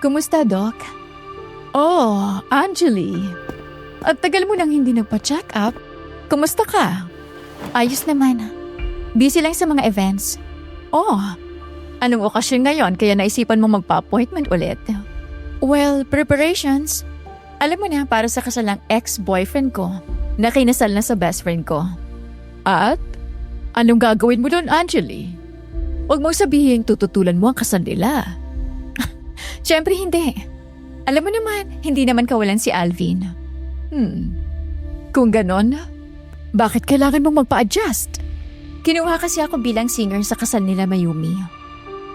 Kumusta, Doc? Oh, Angeli. At tagal mo nang hindi nagpa-check up. Kumusta ka? Ayos naman. Busy lang sa mga events. Oh, anong okasyon ngayon kaya naisipan mo magpa-appointment ulit? Well, preparations. Alam mo na, para sa kasalang ex-boyfriend ko na kinasal na sa best friend ko. At anong gagawin mo doon, Angeli? Huwag mong sabihin tututulan mo ang kasal nila. Siyempre hindi. Alam mo naman, hindi naman kawalan si Alvin. Kung ganon, bakit kailangan mong magpa-adjust? Kinuha kasi ako bilang singer sa kasal nila Mayumi.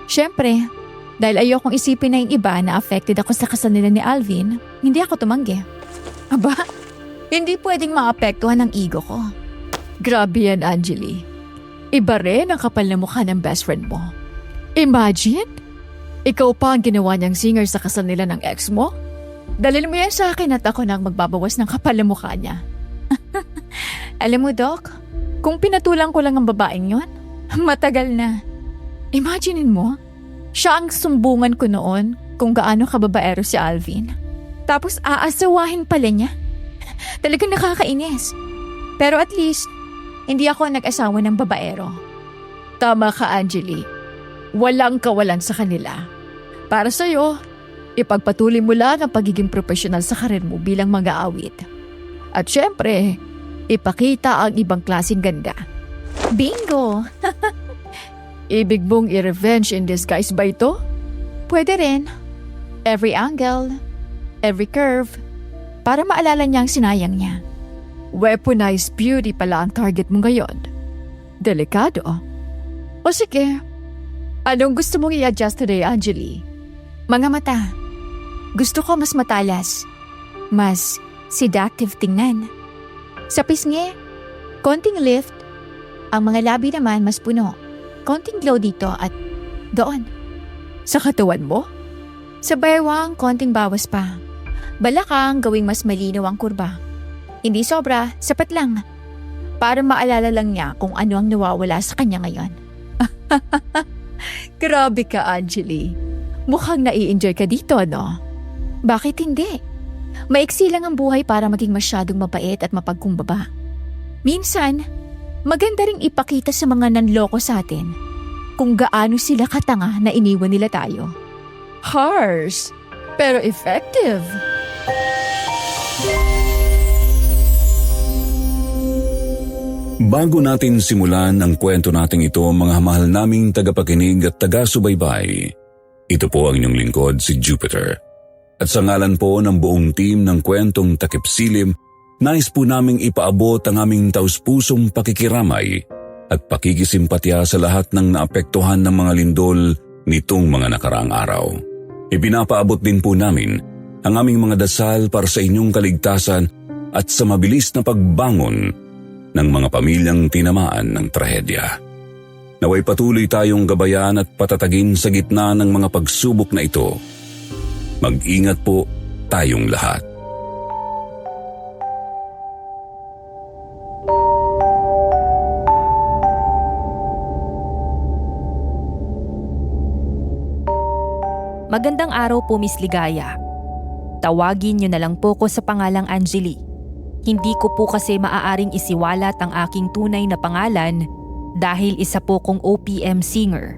Siyempre, dahil ayokong isipin na yung iba na affected ako sa kasal nila ni Alvin, hindi ako tumanggi. Aba, hindi pwedeng maapektuhan ang ego ko. Grabe yan, Angeli. Iba rin ang kapal na mukha ng best friend mo. Imagine, ikaw pa ang ginawa niyang singer sa kasal nila ng ex mo? Dalil mo yan sa akin at ako na ang magbabawas ng kapal na mukha niya. Alam mo, Doc, kung pinatulang ko lang ang babaeng yon, matagal na. Imaginein mo, siya ang sumbungan ko noon kung gaano kababaero si Alvin. Tapos aasawahin pala niya. Talagang nakakainis. Pero at least, hindi ako nag-asawa ng babaero. Tama ka, Angeli. Walang kawalan sa kanila. Para sa'yo, ipagpatuloy mo lang ang pagiging profesional sa karir mo bilang mag-aawit. At syempre, ipakita ang ibang klaseng ganda. Bingo! Ibig mong i-revenge in disguise ba ito? Pwede rin. Every angle, every curve, para maalala niya ang sinayang niya. Weaponized beauty pala ang target mo ngayon. Delikado. O sige, anong gusto mong i-adjust today, Angeli? Mga mata. Gusto ko mas matalas. Mas seductive tingnan. Sa pisngi, konting lift. Ang mga labi naman mas puno. Konting glow dito at doon. Sa katawan mo? Sa baywang, konting bawas pa. Balakang gawing mas malinaw ang kurba. Hindi sobra, sapat lang. Para maalala lang niya kung ano ang nawawala sa kanya ngayon. Grabe ka, Angeli. Mukhang nai-enjoy ka dito, no? Bakit hindi? Maiksi lang ang buhay para maging masyadong mabait at mapagkumbaba. Minsan, maganda ring ipakita sa mga nanloko sa atin kung gaano sila katanga na iniwan nila tayo. Harsh, pero effective. Bago natin simulan ang kwento nating ito, mga mahal naming tagapakinig at taga-subaybay, ito po ang inyong lingkod, si Jupiter. At sa ngalan po ng buong team ng kwentong Takip Silim, nais po naming ipaabot ang aming taus-pusong pakikiramay at pakikisimpatya sa lahat ng naapektuhan ng mga lindol nitong mga nakaraang araw. Ipinapaabot din po namin ang aming mga dasal para sa inyong kaligtasan at sa mabilis na pagbangon ng mga pamilyang tinamaan ng trahedya. Naway patuloy tayong gabayan at patatagin sa gitna ng mga pagsubok na ito. Mag-ingat po tayong lahat. Magandang araw po, Miss Ligaya. Tawagin niyo na lang po ko sa pangalang Angeli. Hindi ko po kasi maaaring isiwalat ang aking tunay na pangalan dahil isa po kong OPM singer.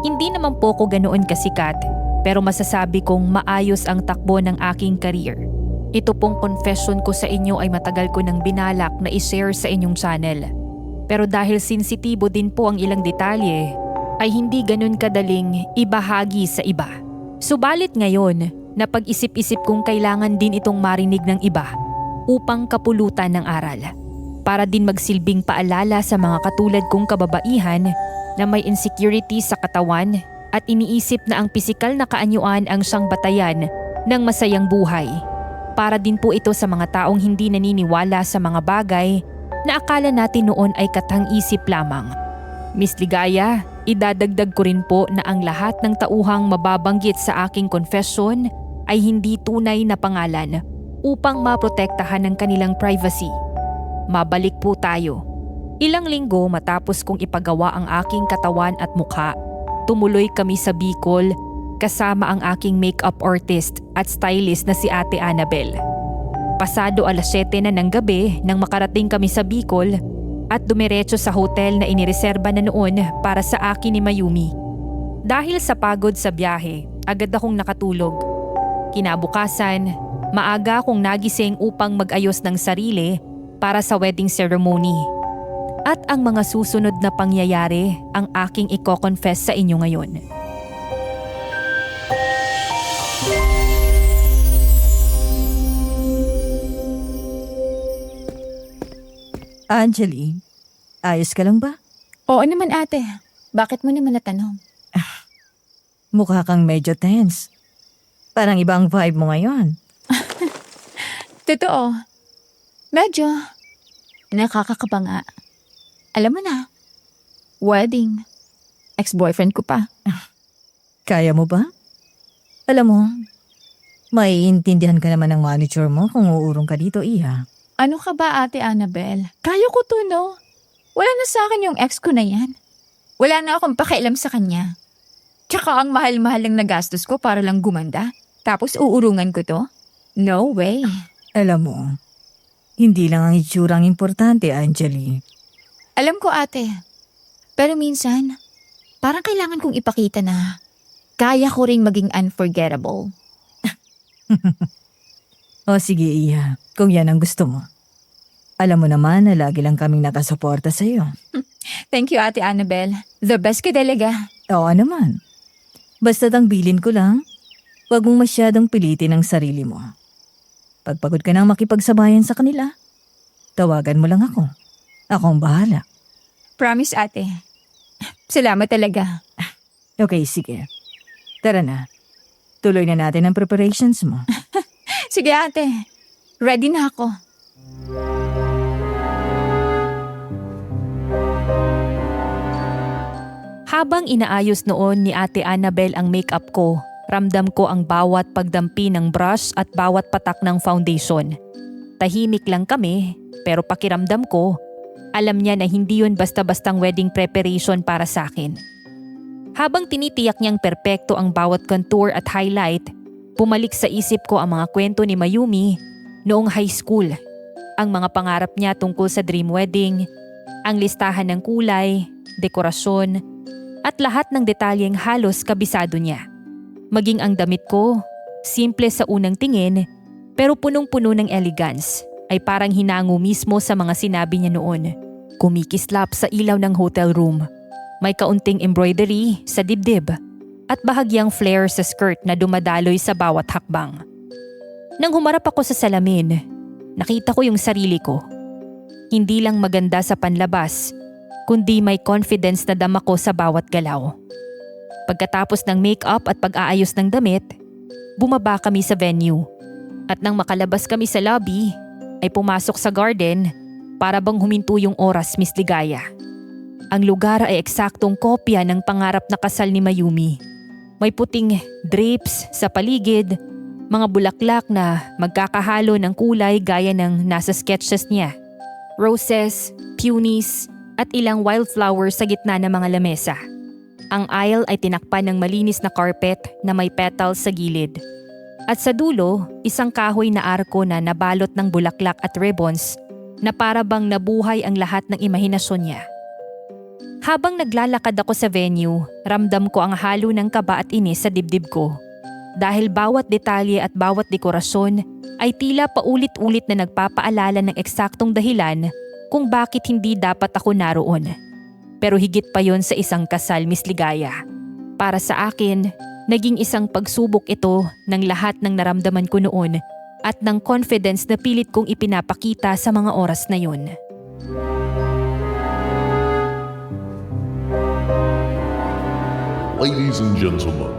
Hindi naman po ko ganoon kasikat, pero masasabi kong maayos ang takbo ng aking career. Ito pong confession ko sa inyo ay matagal ko nang binalak na i-share sa inyong channel. Pero dahil sensitibo din po ang ilang detalye, ay hindi ganun kadaling ibahagi sa iba. Subalit ngayon, napag-isip-isip kong kailangan din itong marinig ng iba upang kapulutan ng aral. Para din magsilbing paalala sa mga katulad kong kababaihan na may insecurity sa katawan at iniisip na ang pisikal na kaanyuan ang siyang batayan ng masayang buhay. Para din po ito sa mga taong hindi naniniwala sa mga bagay na akala natin noon ay katang-isip lamang. Miss Ligaya, idadagdag ko rin po na ang lahat ng tauhang mababanggit sa aking confession ay hindi tunay na pangalan upang maprotektahan ng kanilang privacy. Mabalik po tayo. Ilang linggo matapos kong ipagawa ang aking katawan at mukha, tumuloy kami sa Bicol kasama ang aking makeup artist at stylist na si Ate Annabel. Pasado 7:00 na ng gabi nang makarating kami sa Bicol at dumiretso sa hotel na inireserba na noon para sa akin ni Mayumi. Dahil sa pagod sa biyahe, agad akong nakatulog. Kinabukasan, maaga akong nagising upang mag-ayos ng sarili para sa wedding ceremony. At ang mga susunod na pangyayari ang aking iko-confess sa inyo ngayon. Angeli, ayos ka lang ba? Oo naman ate. Bakit mo naman natanong? Mukha kang medyo tense. Parang ibang vibe mo ngayon. Totoo. Medyo. Nakakakaba nga. Alam mo na. Wedding. Ex-boyfriend ko pa. Kaya mo ba? Alam mo, maiintindihan ka naman ng manager mo kung uurong ka dito, Iha. Ano ka ba ate Annabel? Kaya ko to no. Wala na sa akin yung ex ko na yan. Wala na akong pakialam sa kanya. Tsaka ang mahal-mahal lang nagastos ko para lang gumanda. Tapos uurungan ko to? No way. Alam mo, hindi lang ang itsura ang importante, Angeli. Alam ko ate. Pero minsan, parang kailangan kong ipakita na kaya ko ring maging unforgettable. O sige, Iha, kung yan ang gusto mo. Alam mo naman na lagi lang kaming nakasuporta sa'yo. Thank you ate Annabel. The best ka talaga. Oo naman. Basta't ang bilin ko lang, huwag mong masyadong pilitin ang sarili mo. Pagpagod ka nang makipagsabayan sa kanila, tawagan mo lang ako. Ako ang bahala. Promise ate. Salamat talaga. Okay, sige. Tara na. Tuloy na natin ang preparations mo. Sige ate. Ready na ako. Habang inaayos noon ni Ate Annabel ang makeup ko, ramdam ko ang bawat pagdampi ng brush at bawat patak ng foundation. Tahimik lang kami, pero pakiramdam ko, alam niya na hindi yun basta-bastang wedding preparation para sa akin. Habang tinitiyak niyang perpekto ang bawat contour at highlight, pumalik sa isip ko ang mga kwento ni Mayumi noong high school. Ang mga pangarap niya tungkol sa dream wedding, ang listahan ng kulay, dekorasyon, at lahat ng detalyeng halos kabisado niya. Maging ang damit ko, simple sa unang tingin, pero punong-puno ng elegance, ay parang hinango mismo sa mga sinabi niya noon. Kumikislap sa ilaw ng hotel room. May kaunting embroidery sa dibdib at bahagyang flare sa skirt na dumadaloy sa bawat hakbang. Nang humarap ako sa salamin, nakita ko yung sarili ko. Hindi lang maganda sa panlabas, kundi may confidence na dama ko sa bawat galaw. Pagkatapos ng make-up at pag-aayos ng damit, bumaba kami sa venue. At nang makalabas kami sa lobby, ay pumasok sa garden para bang huminto yung oras, Miss Ligaya. Ang lugar ay eksaktong kopya ng pangarap na kasal ni Mayumi. May puting drapes sa paligid, mga bulaklak na magkakahalo ng kulay gaya ng nasa sketches niya. Roses, peonies, at ilang wildflowers sa gitna ng mga lamesa. Ang aisle ay tinakpan ng malinis na carpet na may petals sa gilid. At sa dulo, isang kahoy na arko na nabalot ng bulaklak at ribbons na para bang nabuhay ang lahat ng imahinasyon niya. Habang naglalakad ako sa venue, ramdam ko ang halo ng kaba at inis sa dibdib ko. Dahil bawat detalye at bawat dekorasyon ay tila paulit-ulit na nagpapaalala ng eksaktong dahilan kung bakit hindi dapat ako naroon. Pero higit pa yon sa isang kasal, Miss Ligaya. Para sa akin, naging isang pagsubok ito ng lahat ng naramdaman ko noon at ng confidence na pilit kong ipinapakita sa mga oras na yun. Ladies and gentlemen,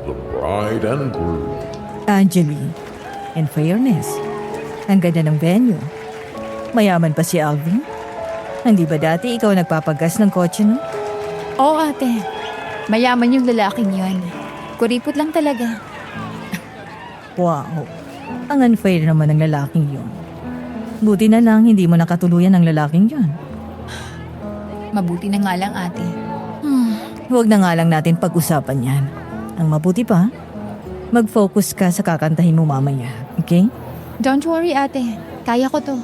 the bride and groom. Angeli, in fairness, ang ganda ng venue. Mayaman pa si Alvin. Hindi ba dati ikaw nagpapagas ng kotse no? Oo ate. Mayaman yung lalaking yon. Kuripot lang talaga. Wow, ang unfair naman ng lalaking yon. Buti na lang hindi mo nakatuluyan ng lalaking yon. Mabuti na nga lang ate. Huwag na nga lang natin pag-usapan yan. Ang mabuti pa, mag-focus ka sa kakantahin mo mamaya, okay? Don't worry ate, kaya ko to.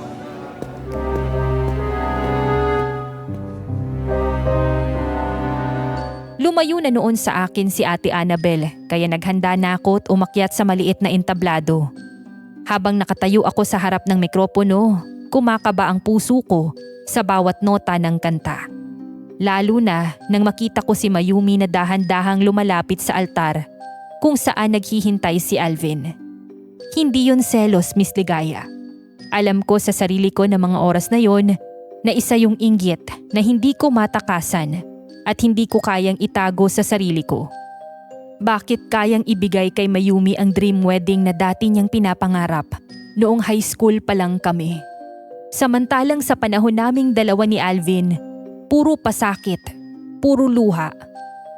Lumayo na noon sa akin si Ate Annabel kaya naghanda na ako at umakyat sa maliit na entablado. Habang nakatayo ako sa harap ng mikropono, kumakaba ang puso ko sa bawat nota ng kanta. Lalo na nang makita ko si Mayumi na dahan-dahang lumalapit sa altar kung saan naghihintay si Alvin. Hindi yun selos, Miss Ligaya. Alam ko sa sarili ko na mga oras na yon na isa yung inggit na hindi ko matakasan at hindi ko kayang itago sa sarili ko. Bakit kayang ibigay kay Mayumi ang dream wedding na dati niyang pinapangarap noong high school pa lang kami? Samantalang sa panahon naming dalawa ni Alvin, puro pasakit, puro luha,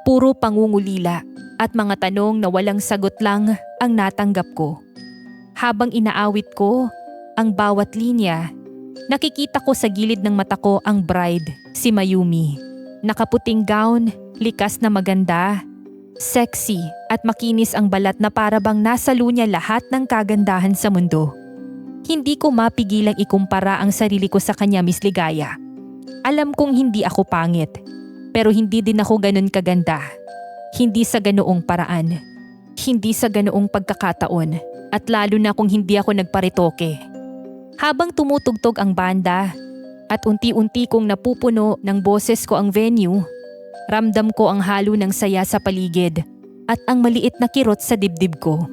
puro pangungulila at mga tanong na walang sagot lang ang natanggap ko. Habang inaawit ko ang bawat linya, nakikita ko sa gilid ng mata ko ang bride, si Mayumi. Nakaputing gown, likas na maganda, sexy at makinis ang balat na para bang nasalo niya lahat ng kagandahan sa mundo. Hindi ko mapigilang ikumpara ang sarili ko sa kanya, Miss Ligaya. Alam kong hindi ako pangit, pero hindi din ako ganun kaganda. Hindi sa ganoong paraan, hindi sa ganoong pagkakataon, at lalo na kung hindi ako nagparitoke. Habang tumutugtog ang banda at unti-unti kong napupuno ng boses ko ang venue, ramdam ko ang halo ng saya sa paligid at ang maliit na kirot sa dibdib ko.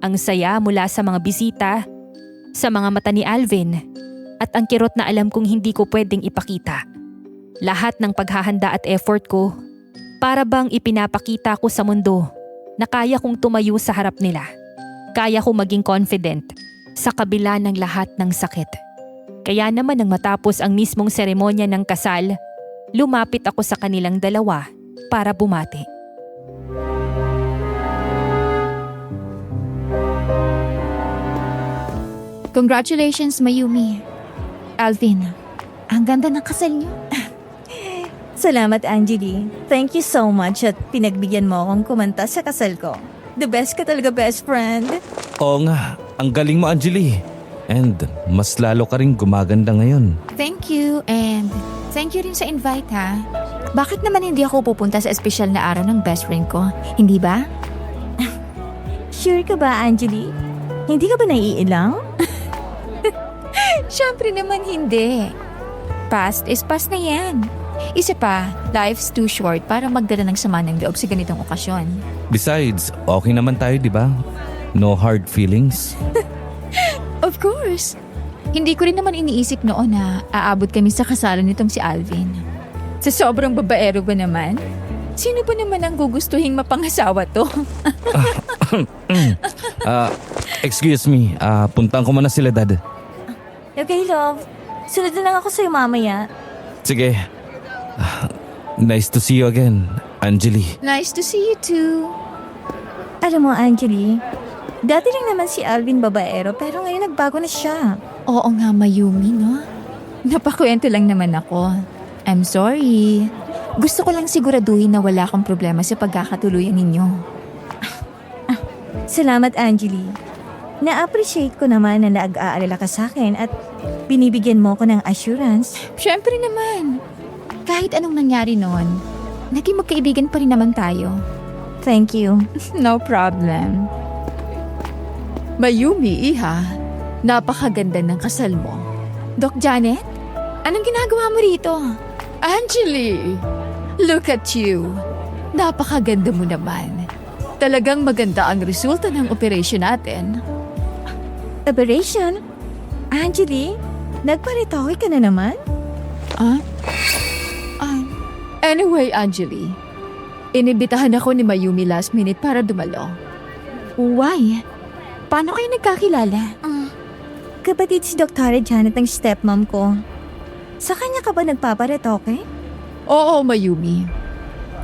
Ang saya mula sa mga bisita, sa mga mata ni Alvin, at ang kirot na alam kong hindi ko pwedeng ipakita. Lahat ng paghahanda at effort ko, para bang ipinapakita ko sa mundo na kaya kong tumayo sa harap nila. Kaya ko maging confident sa kabila ng lahat ng sakit. Kaya naman nang matapos ang mismong seremonya ng kasal, lumapit ako sa kanilang dalawa para bumati. Congratulations Mayumi. Alvin, ang ganda ng kasal niyo. Salamat, Angeli. Thank you so much at pinagbigyan mo akong kumanta sa kasal ko. The best ka talaga, best friend. Oo nga, ang galing mo, Angeli. And mas lalo ka rin gumaganda ngayon. Thank you and thank you rin sa invite ha. Bakit naman hindi ako pupunta sa espesyal na araw ng best friend ko? Hindi ba? Sure ka ba, Angeli? Hindi ka ba naiilang? Siyempre naman hindi. Past is past na yan. Isa pa, life's too short para magdala ng sama ng loob sa ganitong okasyon. Besides, okay naman tayo, di ba? No hard feelings. Of course. Hindi ko rin naman iniisip noon na aabot kami sa kasalan nitong si Alvin. Sa sobrang babaero ba naman? Sino ba naman ang gugustuhing mapangasawa to? Excuse me, puntaan ko muna sila, Dad. Okay, love. Sunod na lang ako sa'yo mamaya. Sige. Nice to see you again, Angeli. Nice to see you too. Alam mo, Angeli, dati lang naman si Alvin babaero pero ngayon nagbago na siya. Oo nga, Mayumi, no? Napakwento lang naman ako. I'm sorry. Gusto ko lang siguraduhin na wala akong problema sa pagkakatuluyan ninyo. Salamat, Angeli. Na-appreciate ko naman na nag-aalala ka sa akin at binibigyan mo ko ng assurance. Siyempre naman. Kahit anong nangyari noon, naging magkaibigan pa rin naman tayo. Thank you. No problem. Mayumi, iha. Napakaganda ng kasal mo. Doc Janet, anong ginagawa mo rito? Angeli, look at you. Napakaganda mo naman. Talagang maganda ang resulta ng operation natin. Operation? Angeli, nagparitoke ka na naman? Anyway, Angeli, inibitahan ako ni Mayumi last minute para dumalo. Why? Paano kayo nagkakilala? Kapatid si Dr. Janet ng stepmom ko. Sa kanya ka ba nagpaparitoke? Oo, Mayumi.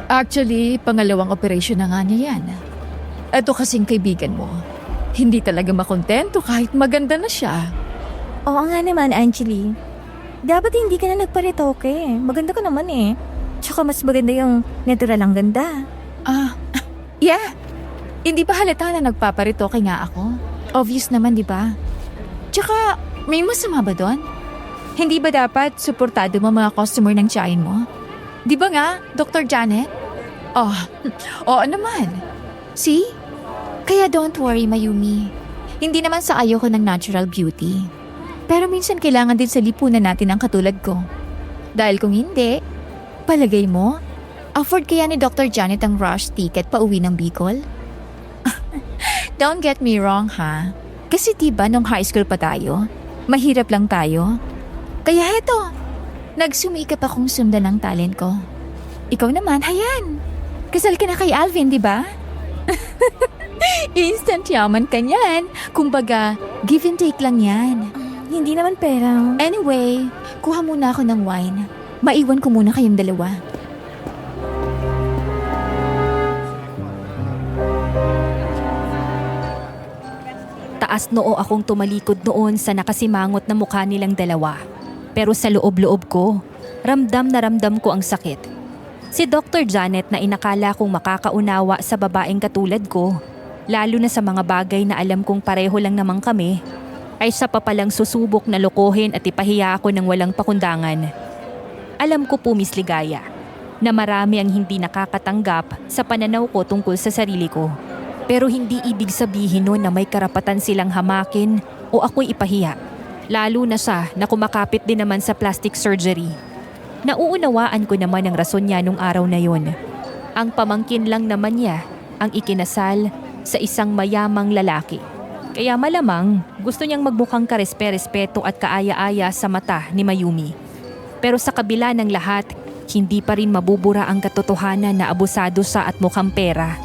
Actually, pangalawang operation na nga niya yan. Ito kasing kaibigan mo. Hindi talaga makontento kahit maganda na siya. Oo nga naman, Angeli. Dapat hindi ka na nagparitoke. Maganda ka naman eh. Tsaka mas maganda yung natural ang ganda. Yeah, Hindi ba halata na nagpaparitoke nga ako? Obvious naman, di ba? Tsaka, may masama ba doon? Hindi ba dapat suportado mo mga customer ng tiyahin mo? Di ba nga, Dr. Janet? Oh, oo naman. See? Kaya don't worry, Mayumi. Hindi naman sa ayaw ko ng natural beauty. Pero minsan kailangan din sa lipunan natin ang katulad ko. Dahil kung hindi, palagay mo, afford kaya ni Dr. Janet ang rush ticket pa uwi ng Bicol? Don't get me wrong ha. Kasi diba nung high school pa tayo, mahirap lang tayo. Kaya heto, nagsumikap akong sundan ng talent ko. Ikaw naman, hayan. Kasal ka na kay Alvin, di ba? Instant yaman ka niyan. Kumbaga, give and take lang yan. Hindi naman pera. Anyway, kuha muna ako ng wine. Maiwan ko muna kayong dalawa. Taas noo akong tumalikod noon sa nakasimangot na mukha nilang dalawa. Pero sa loob-loob ko, ramdam na ramdam ko ang sakit. Si Dr. Janet na inakala kong makakaunawa sa babaeng katulad ko, lalo na sa mga bagay na alam kong pareho lang naman kami, ay sa papalang susubok na lokohin at ipahiya ako ng walang pakundangan. Alam ko po, Miss Ligaya, na marami ang hindi nakakatanggap sa pananaw ko tungkol sa sarili ko. Pero hindi ibig sabihin nun na may karapatan silang hamakin o ako'y ipahiya. Lalo na siya na kumakapit din naman sa plastic surgery. Nauunawaan ko naman ang rason niya nung araw na yon. Ang pamangkin lang naman niya ang ikinasal sa isang mayamang lalaki. Kaya malamang gusto niyang magmukhang karespe-respeto at kaaya-aya sa mata ni Mayumi. Pero sa kabila ng lahat, hindi pa rin mabubura ang katotohanan na abusado siya at mukhang pera.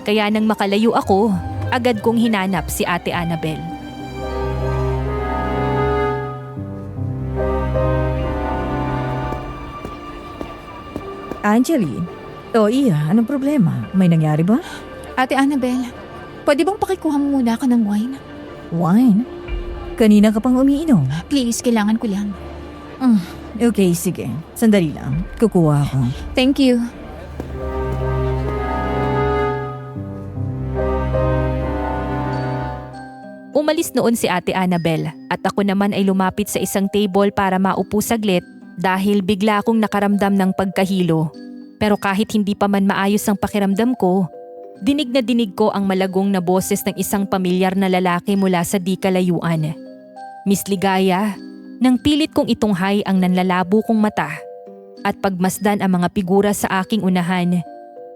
Kaya nang makalayo ako, agad kong hinanap si Ate Annabel. Angeline. O iya, anong problema? May nangyari ba? Ate Annabel, pwede bang pakikuha mo muna ako ng wine? Wine? Kanina ka pang umiinom. Please, kailangan ko lang. Okay, sige. Sandali lang. Kukuha ako. Thank you. Umalis noon si Ate Annabel at ako naman ay lumapit sa isang table para maupo saglit dahil bigla akong nakaramdam ng pagkahilo. Pero kahit hindi pa man maayos ang pakiramdam ko, dinig na dinig ko ang malagong na boses ng isang pamilyar na lalaki mula sa di kalayuan. Miss Ligaya, nang pilit kong itunghay ang nanlalabo kong mata at pagmasdan ang mga figura sa aking unahan,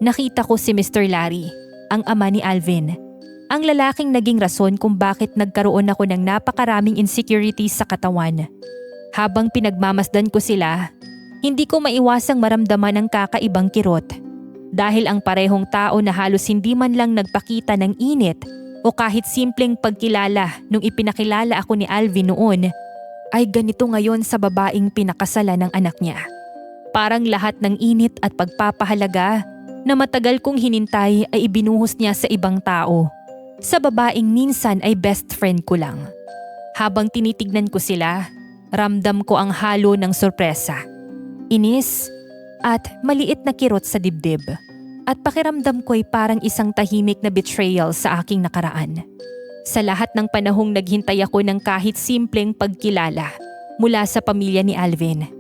nakita ko si Mr. Larry, ang ama ni Alvin. Ang lalaking naging rason kung bakit nagkaroon ako ng napakaraming insecurities sa katawan. Habang pinagmamasdan ko sila, hindi ko maiwasang maramdaman ang kakaibang kirot. Dahil ang parehong tao na halos hindi man lang nagpakita ng init o kahit simpleng pagkilala nung ipinakilala ako ni Alvin noon, ay ganito ngayon sa babaeng pinakasala ng anak niya. Parang lahat ng init at pagpapahalaga na matagal kong hinintay ay ibinuhos niya sa ibang tao. Sa babaeng minsan ay best friend ko lang. Habang tinitignan ko sila, ramdam ko ang halo ng sorpresa, inis at maliit na kirot sa dibdib. At pakiramdam ko ay parang isang tahimik na betrayal sa aking nakaraan. Sa lahat ng panahong naghintay ako ng kahit simpleng pagkilala mula sa pamilya ni Alvin.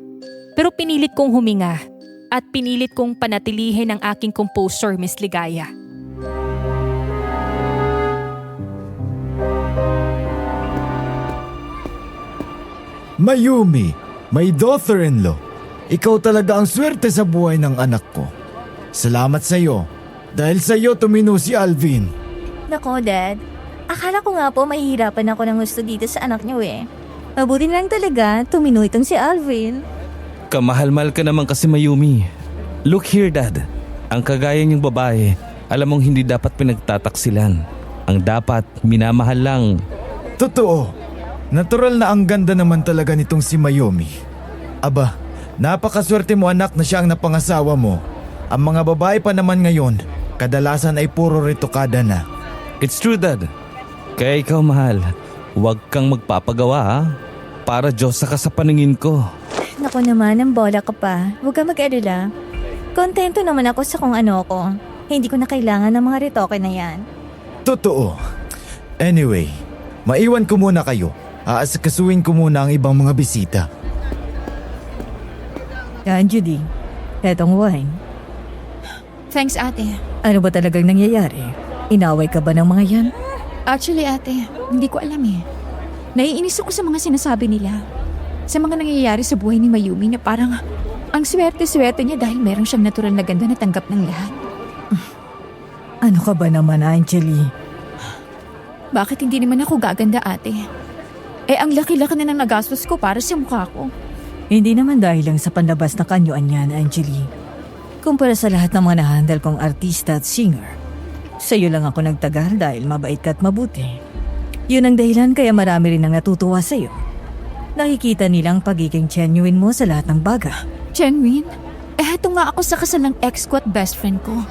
Pero pinilit kong huminga at pinilit kong panatilihin ang aking composure, Miss Ligaya. Mayumi, my daughter-in-law. Ikaw talaga ang swerte sa buhay ng anak ko. Salamat sa iyo. Dahil sa iyo tumino si Alvin. Nako, Dad. Akala ko nga po mahihirapan ako ng gusto dito sa anak niyo eh. Mabuti na lang talaga tumino itong si Alvin. Kamahal-mahal ka naman kasi, Mayumi. Look here, Dad. Ang kagaya niyong babae, alam mong hindi dapat pinagtataksilan. Ang dapat, minamahal lang. Totoo. Natural na ang ganda naman talaga nitong si Mayumi. Aba, napakaswerte mo anak na siya ang napangasawa mo. Ang mga babae pa naman ngayon, kadalasan ay puro retokada na. It's true, Dad. Kaya ikaw, mahal, huwag kang magpapagawa, ha? Para Diyosa ka sa paningin ko. Naku naman, ang bola ka pa. Huwag ka mag-alala. Kontento naman ako sa kung ano ko. Hindi ko na kailangan ng mga retoke na yan. Totoo. Anyway, maiwan ko muna kayo. Aasikasuhin ko muna ang ibang mga bisita. Anjali, etong wine. Thanks, ate. Ano ba talagang nangyayari? Inaway ka ba ng mga yan? Actually, ate, hindi ko alam eh. Naiinis ako sa mga sinasabi nila. Sa mga nangyayari sa buhay ni Mayumi na parang ang swerte-swerte niya dahil meron siyang natural na ganda na tanggap ng lahat. Ano ka ba naman, Anjali? Bakit hindi naman ako gaganda, ate? Ang laki-laki na ng nagastos ko para sa mukha ko. Hindi naman dahil lang sa panlabas na kanyuan yan, Anjali. Kumpara sa lahat ng mga nahandle kong artista at singer, sa'yo lang ako nagtagal dahil mabait ka at mabuti. Yun ang dahilan kaya marami rin ang natutuwa sa'yo. Nakikita nilang pagiging genuine mo sa lahat ng baga. Genuine? Heto nga ako sa kasal ng ex ko at best friend ko.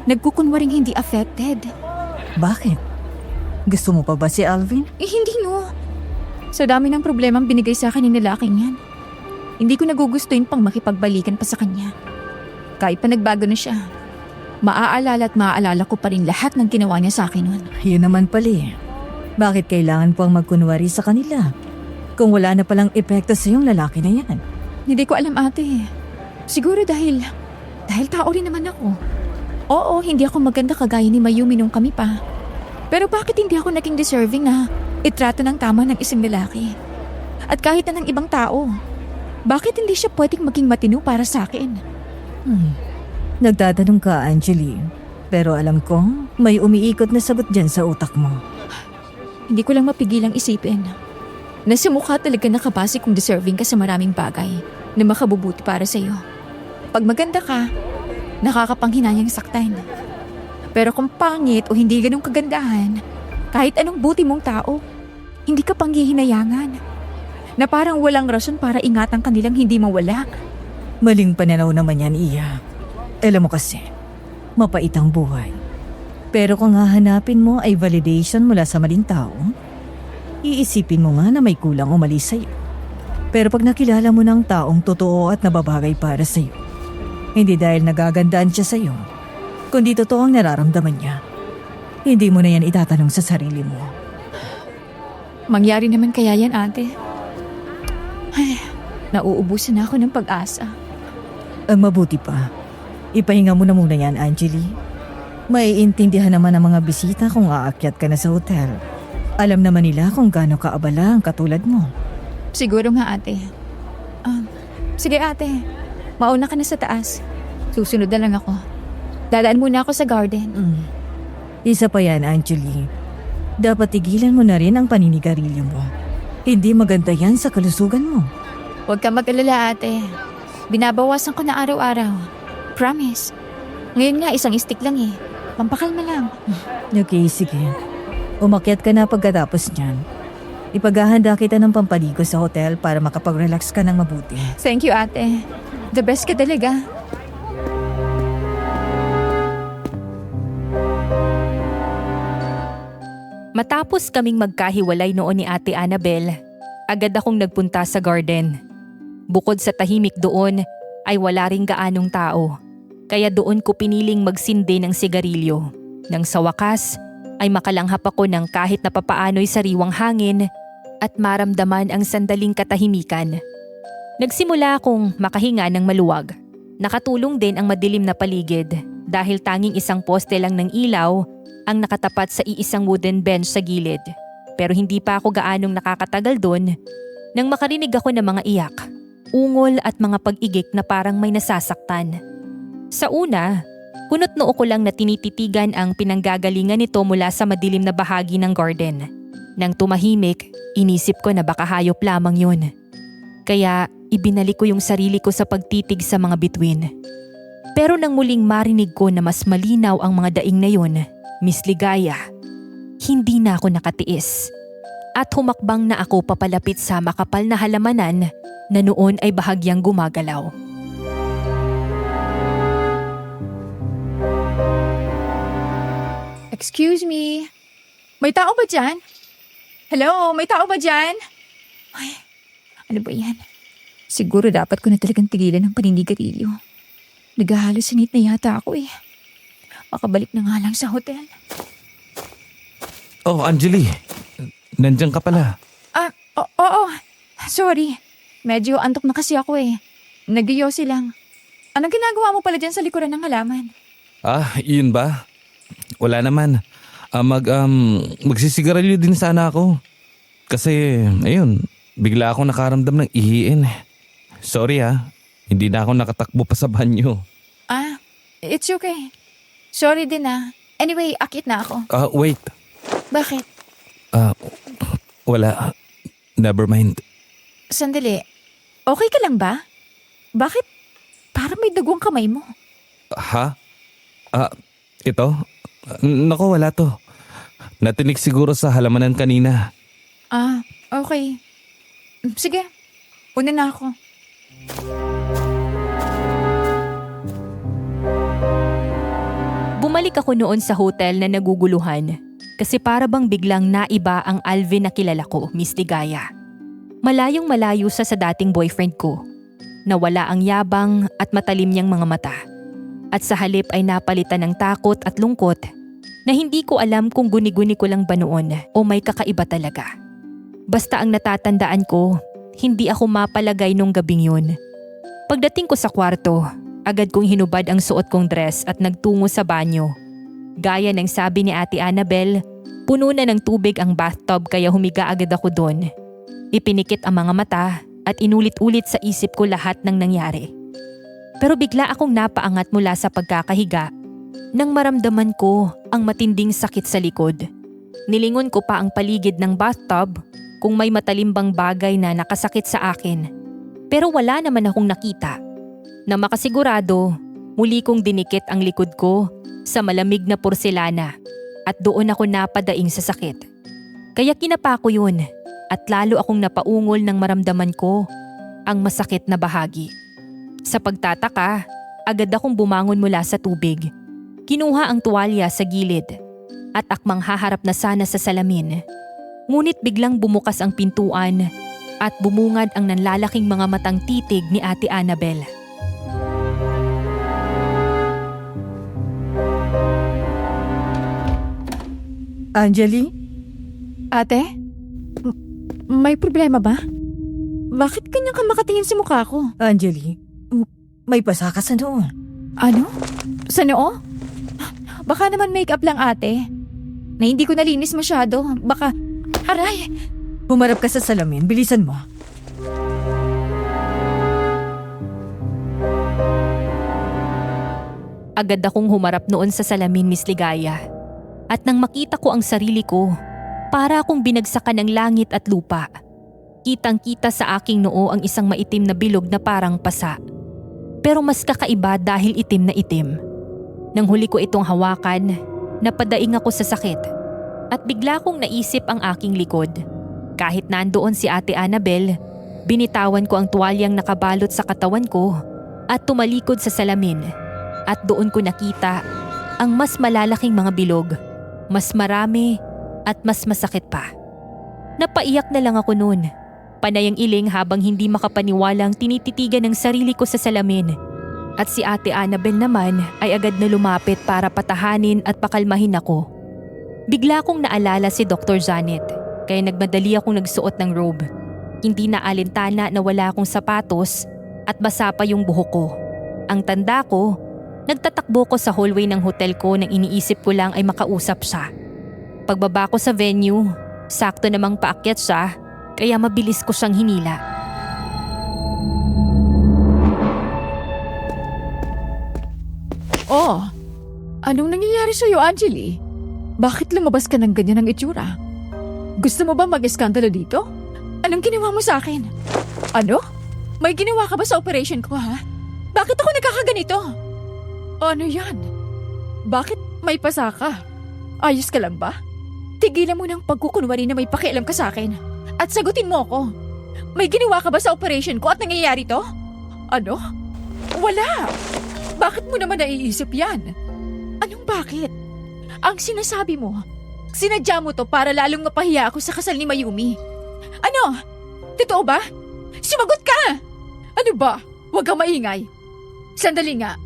Nagkukunwaring hindi affected. Bakit? Gusto mo pa ba si Alvin? Hindi no. Sa dami ng problemang binigay sa akin ng lalaking yan, hindi ko nagugustuhin pang makipagbalikan pa sa kanya. Kahit pa nagbago na siya, maaalala at maaalala ko pa rin lahat ng ginawa niya sa akin noon. Yun naman pala eh. Bakit kailangan po ang magkunwari sa kanila? Kung wala na palang epekto sa yung lalaki na yan. Hindi ko alam, ate. Siguro dahil tao rin naman ako. Oo, hindi ako maganda kagaya ni Mayumi nung kami pa. Pero bakit hindi ako naging deserving na itrato ng tama ng isang lalaki? At kahit na ng ibang tao, bakit hindi siya pwedeng maging matino para sa akin? Nagtatanong ka, Anjali. Pero alam ko, may umiikot na sagot dyan sa utak mo. Hindi ko lang mapigilang isipin na sa mukha talaga nakabase kung deserving ka sa maraming bagay na makabubuti para sa'yo. Pag maganda ka, nakakapanghinayang saktan. Pero kung pangit o hindi ganong kagandahan, kahit anong buti mong tao, hindi ka panghihinayangan. Na parang walang rason para ingatan kanilang hindi mawala. Maling pananaw naman yan, Iya. Alam mo kasi, mapait ang buhay. Pero kung hahanapin mo ay validation mula sa maling tao, iisipin mo nga na may kulang o mali sa'yo. Pero pag nakilala mo ng taong totoo at nababagay para sa'yo, hindi dahil nagagandaan siya sa'yo, kundi totoo ang nararamdaman niya, hindi mo na yan itatanong sa sarili mo. Mangyari naman kaya yan, ate. Ay, nauubusan na ako ng pag-asa. Ang mabuti pa, ipahinga mo na muna yan, Anjali. Maiintindihan naman ng mga bisita kung aakyat ka na sa hotel. Alam naman nila kung gaano kaabala ang katulad mo. Siguro nga, ate. Sige, ate. Mauna ka na sa taas. Susunod na lang ako. Dadaan muna ako sa garden. Isa pa yan, Anjali. Dapat tigilan mo na rin ang paninigarilyo mo. Hindi maganda yan sa kalusugan mo. Huwag ka mag-alala, ate. Binabawasan ko na araw-araw. Promise. Ngayon nga, isang stick lang eh. Pampakalma lang. Okay, sige. Umakyat ka na pagkatapos niyan. Ipaghahanda kita ng pampaligo sa hotel para makapag-relax ka ng mabuti. Thank you, ate. The best ka talaga. Matapos kaming magkahiwalay noon ni Ate Annabel, agad akong nagpunta sa garden. Bukod sa tahimik doon, ay wala ring gaanong tao. Kaya doon ko piniling magsindi ng sigarilyo. Nang sa wakas, ay makalanghap ako ng kahit na papaano'y sariwang hangin at maramdaman ang sandaling katahimikan. Nagsimula akong makahinga ng maluwag. Nakatulong din ang madilim na paligid dahil tanging isang poste lang ng ilaw ang nakatapat sa iisang wooden bench sa gilid. Pero hindi pa ako gaanong nakakatagal doon nang makarinig ako ng mga iyak, ungol at mga pag-igik na parang may nasasaktan. Sa una, kunot noo ko lang na tinititigan ang pinanggagalingan nito mula sa madilim na bahagi ng garden. Nang tumahimik, inisip ko na baka hayop lamang yun. Kaya ibinalik ko yung sarili ko sa pagtitig sa mga bituin. Pero nang muling marinig ko na mas malinaw ang mga daing na yun, Miss Ligaya, hindi na ako nakatiis. At humakbang na ako papalapit sa makapal na halamanan na noon ay bahagyang gumagalaw. Excuse me. May tao ba dyan? Hello, may tao ba dyan? Ay, ano ba yan? Siguro dapat ko na talagang tigilan ng paninigarilyo. Nag-halusinate na yata ako eh. Makabalik na nga lang sa hotel. Oh, Anjali. Nandiyan ka pala. Oo. Sorry. Medyo antok na kasi ako eh. Nagyoyosi lang. Anong ginagawa mo pala dyan sa likuran ng halaman? Yun ba? Wala naman. Magsisigarilyo din sana ako. Kasi, ayun, bigla akong nakaramdam ng ihiin. Sorry hindi na ako nakatakbo pa sa banyo. It's okay. Sorry din Anyway, akit na ako. Wait. Bakit? Wala. Never mind. Sandali. Okay ka lang ba? Bakit? Parang may dagwang kamay mo. Ha? Ito? Naku, wala to. Natinik siguro sa halamanan kanina. Okay. Sige. Una na ako. Bumalik ako noon sa hotel na naguguluhan kasi para bang biglang naiba ang Alvin na kilala ko, Miss Ligaya. Malayong malayo sa dating boyfriend ko. Nawala ang yabang at matalim niyang mga mata. At sa halip ay napalitan ng takot at lungkot na hindi ko alam kung guni-guni ko lang ba noon o may kakaiba talaga. Basta ang natatandaan ko, hindi ako mapalagay nung gabing yun. Pagdating ko sa kwarto, agad kong hinubad ang suot kong dress at nagtungo sa banyo. Gaya ng sabi ni Ate Annabel, puno na ng tubig ang bathtub kaya humiga agad ako doon. Ipinikit ang mga mata at inulit-ulit sa isip ko lahat ng nangyari. Pero bigla akong napaangat mula sa pagkakahiga nang maramdaman ko ang matinding sakit sa likod. Nilingon ko pa ang paligid ng bathtub kung may matalimbang bagay na nakasakit sa akin. Pero wala naman akong nakita. Na makasigurado, muli kong dinikit ang likod ko sa malamig na porselana at doon ako napadaing sa sakit. Kaya kinapa ko yun at lalo akong napaungol nang maramdaman ko ang masakit na bahagi. Sa pagtataka, agad akong bumangon mula sa tubig. Kinuha ang tuwalya sa gilid at akmang haharap na sana sa salamin. Ngunit biglang bumukas ang pintuan at bumungad ang nanlalaking mga matang titig ni Ate Annabel. Anjali? Ate? May problema ba? Bakit ganyan ka makatingin sa mukha ko? Anjali, may pasa ka sa noo. Ano? Sa noo? Baka naman make-up lang ate. Na hindi ko nalinis masyado. Baka... Aray! Humarap ka sa salamin, bilisan mo. Agad akong humarap noon sa salamin, Miss Ligaya. At nang makita ko ang sarili ko, para akong binagsakan ng langit at lupa. Kitang-kita sa aking noo ang isang maitim na bilog na parang pasa. Pero mas kakaiba dahil itim na itim. Nang huli ko itong hawakan, napadaing ako sa sakit. At bigla kong naisip ang aking likod. Kahit nandoon si Ate Annabel, binitawan ko ang tuwalyang nakabalot sa katawan ko at tumalikod sa salamin. At doon ko nakita ang mas malalaking mga bilog, mas marami at mas masakit pa. Napaiyak na lang ako noon. Panay ang iling habang hindi makapaniwalang tinititigan ng sarili ko sa salamin. At si Ate Annabel naman ay agad na lumapit para patahanin at pakalmahin ako. Bigla kong naalala si Dr. Janet, kaya nagmadali akong nagsuot ng robe. Hindi na alintana na wala akong sapatos at basa pa yung buhok ko. Ang tanda ko, nagtatakbo ko sa hallway ng hotel ko nang iniisip ko lang ay makausap siya. Pagbaba ko sa venue, sakto namang paakyat siya, kaya mabilis ko siyang hinila. Oh, anong nangyayari sa'yo, Anjali? Bakit lumabas ka ng ganyan ng itsura? Gusto mo ba mag-eskandalo dito? Anong ginawa mo sa akin? Ano? May ginawa ka ba sa operation ko, ha? Bakit ako nagkakaganito? Ano yan? Bakit may pasa ka? Ayos ka lang ba? Tigilan mo ng pagkukunwari na may pakialam ka sa akin. At sagutin mo ako. May ginawa ka ba sa operation ko at nangyayari to? Ano? Wala! Bakit mo naman naiisip yan? Anong bakit? Ang sinasabi mo, sinadya mo to para lalong mapahiya ako sa kasal ni Mayumi. Ano? Totoo ba? Sumagot ka! Ano ba? Huwag kang maingay. Sandali nga.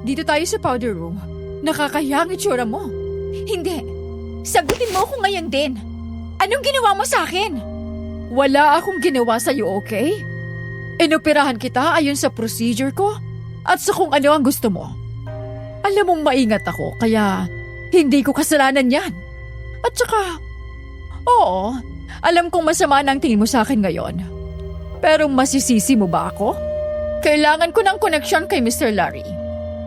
Dito tayo sa powder room. Nakakahiya ang itsura mo. Hindi. Sagutin mo ako ngayon din. Anong ginawa mo sa akin? Wala akong ginawa sa'yo, okay? Inoperahan kita ayon sa procedure ko at sa kung ano ang gusto mo. Alam mong maingat ako, kaya hindi ko kasalanan yan. At saka, oo, alam kong masama na ang tingin mo sa akin ngayon. Pero masisisi mo ba ako? Kailangan ko ng koneksyon kay Mr. Larry.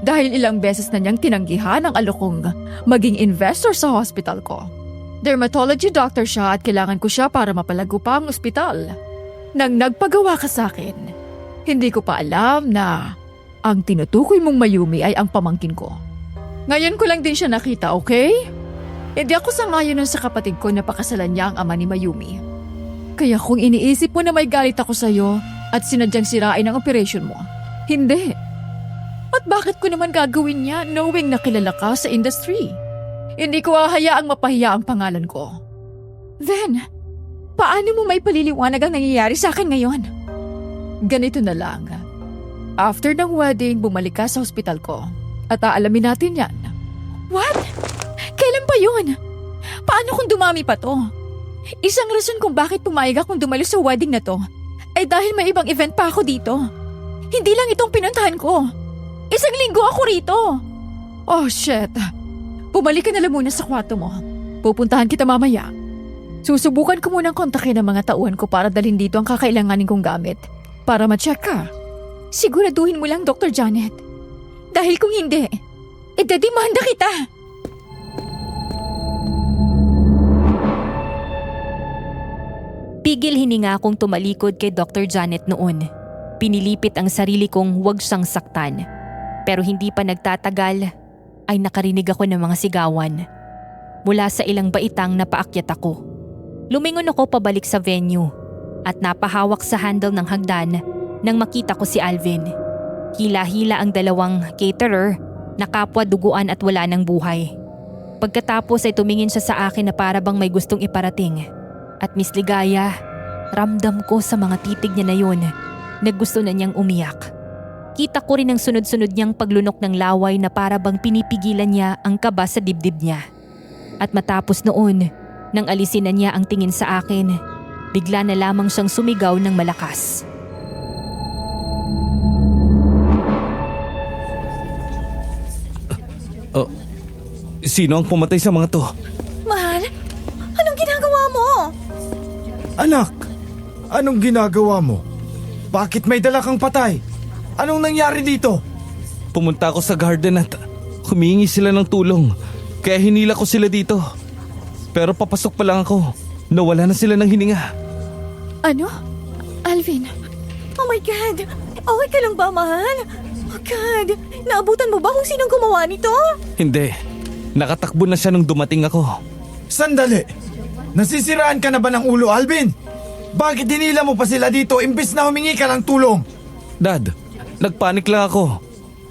Dahil ilang beses na niyang tinanggihan ang alokong maging investor sa hospital ko. Dermatology doctor siya at kailangan ko siya para mapalago pa ang ospital. Nang nagpagawa ka sa akin, hindi ko pa alam na ang tinutukoy mong Mayumi ay ang pamangkin ko. Ngayon ko lang din siya nakita, okay? Hindi ako sangayon nun sa kapatid ko na pakasalan niya ang ama ni Mayumi. Kaya kung iniisip mo na may galit ako sa'yo at sinadyang sirain ang operation mo, hindi. At bakit ko naman gagawin niya knowing na kilala ka sa industry? Hindi ko hahayaang mapahiya ang pangalan ko. Then, paano mo may paliliwanag ang nangyayari sa akin ngayon? Ganito na lang. After ng wedding, bumalik ka sa hospital ko at aalamin natin yan. What? Kailan pa yun? Paano kung dumami pa to? Isang rason kung bakit pumayag akong dumalo sa wedding na to ay dahil may ibang event pa ako dito. Hindi lang itong pinuntahan ko. Isang linggo ako rito. Oh shit. Bumalik ka na lang muna sa kwarto mo. Pupuntahan kita mamaya. Susubukan ko munang kontakin ang mga tauhan ko para dalhin dito ang kakailanganin kong gamit para ma-check ka. Siguraduhin mo lang, Dr. Janet. Dahil kung hindi, idedemanda kita. Pigil hininga akong tumalikod kay Dr. Janet noon. Pinilipit ang sarili kong huwag siyang saktan. Pero hindi pa nagtatagal ay nakarinig ako ng mga sigawan. Mula sa ilang baitang napaakyat ako. Lumingon ako pabalik sa venue at napahawak sa handle ng hagdan nang makita ko si Alvin. Hila-hila ang dalawang caterer na kapwa duguan at wala ng buhay. Pagkatapos ay tumingin siya sa akin na para bang may gustong iparating. At Miss Ligaya, ramdam ko sa mga titig niya na yun na gusto na niyang umiyak. Kita ko rin ang sunod-sunod niyang paglunok ng laway na para bang pinipigilan niya ang kaba sa dibdib niya. At matapos noon, nang alisin na niya ang tingin sa akin, bigla na lamang siyang sumigaw ng malakas. Sino ang pumatay sa mga to? Mahal, anong ginagawa mo? Anak, anong ginagawa mo? Bakit may dala kang patay? Anong nangyari dito? Pumunta ako sa garden at humingi sila ng tulong. Kaya hinila ko sila dito. Pero papasok pa lang ako. Nawala na sila ng hininga. Ano? Alvin? Oh my God! Okay ka lang ba, mahal? Oh God! Naabutan mo ba kung sinong gumawa nito? Hindi. Nakatakbo na siya nung dumating ako. Sandali! Nasisiraan ka na ba ng ulo, Alvin? Bakit hinila mo pa sila dito imbes na humingi ka ng tulong? Dad, nagpanik lang ako.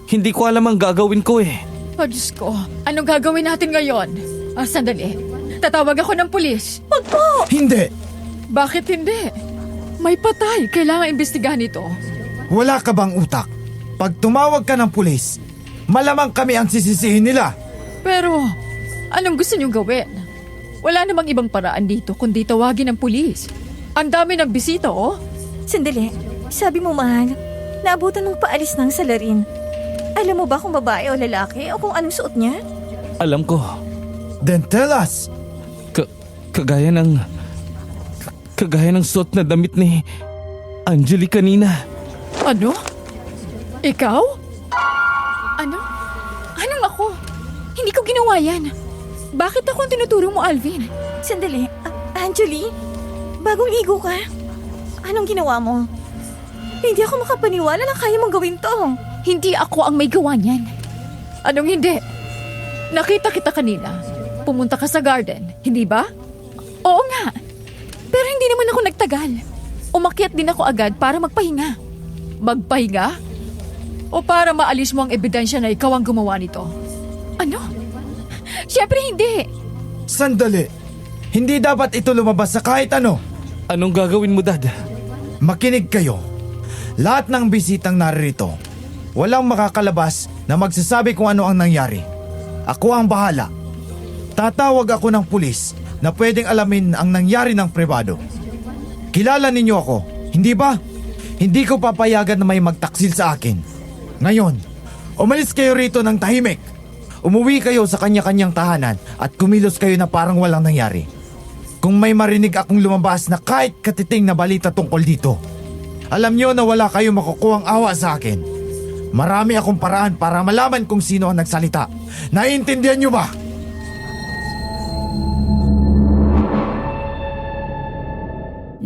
Hindi ko alam ang gagawin ko eh. Oh Diyos ko, anong gagawin natin ngayon? Sandali. Tatawag ako ng pulis. Wag po! Hindi! Bakit hindi? May patay. Kailangan imbestigahan ito. Wala ka bang utak? Pag tumawag ka ng pulis, malamang kami ang sisisihin nila. Pero, anong gusto niyong gawin? Wala namang ibang paraan dito kundi tawagin ng pulis. Ang dami ng bisita, oh. Sandali. Sabi mo, mahal, naabutan mong paalis ng salarin. Alam mo ba kung babae o lalaki o kung anong suot niya? Alam ko. Then tell us! Kagaya ng suot na damit ni Angeli kanina. Ano? Ikaw? Ano? Anong ako? Hindi ko ginawa yan. Bakit ako ang tinuturo mo, Alvin? Sandali. Angeli? Bagong ligo ka? Anong ginawa mo? Hindi ako makapaniwala na kaya mong gawin to. Hindi ako ang may gawa niyan. Anong hindi? Nakita kita kanina. Pumunta ka sa garden, hindi ba? Oo nga. Pero hindi naman ako nagtagal. Umakyat din ako agad para magpahinga. Magpahinga? O para maalis mo ang ebidensya na ikaw ang gumawa nito? Ano? Siyempre hindi. Sandali! Hindi dapat ito lumabas sa kahit ano. Anong gagawin mo, Dad? Makinig kayo. Lahat ng bisitang naririto, walang makakalabas na magsasabi kung ano ang nangyari. Ako ang bahala. Tatawag ako ng pulis na pwedeng alamin ang nangyari ng pribado. Kilala ninyo ako, hindi ba? Hindi ko papayagan na may magtaksil sa akin. Ngayon, umalis kayo rito ng tahimik. Umuwi kayo sa kanya-kanyang tahanan at kumilos kayo na parang walang nangyari. Kung may marinig akong lumabas na kahit katiting na balita tungkol dito, alam nyo na wala kayo makukuhang awa sa akin. Marami akong paraan para malaman kung sino ang nagsalita. Naiintindihan nyo ba?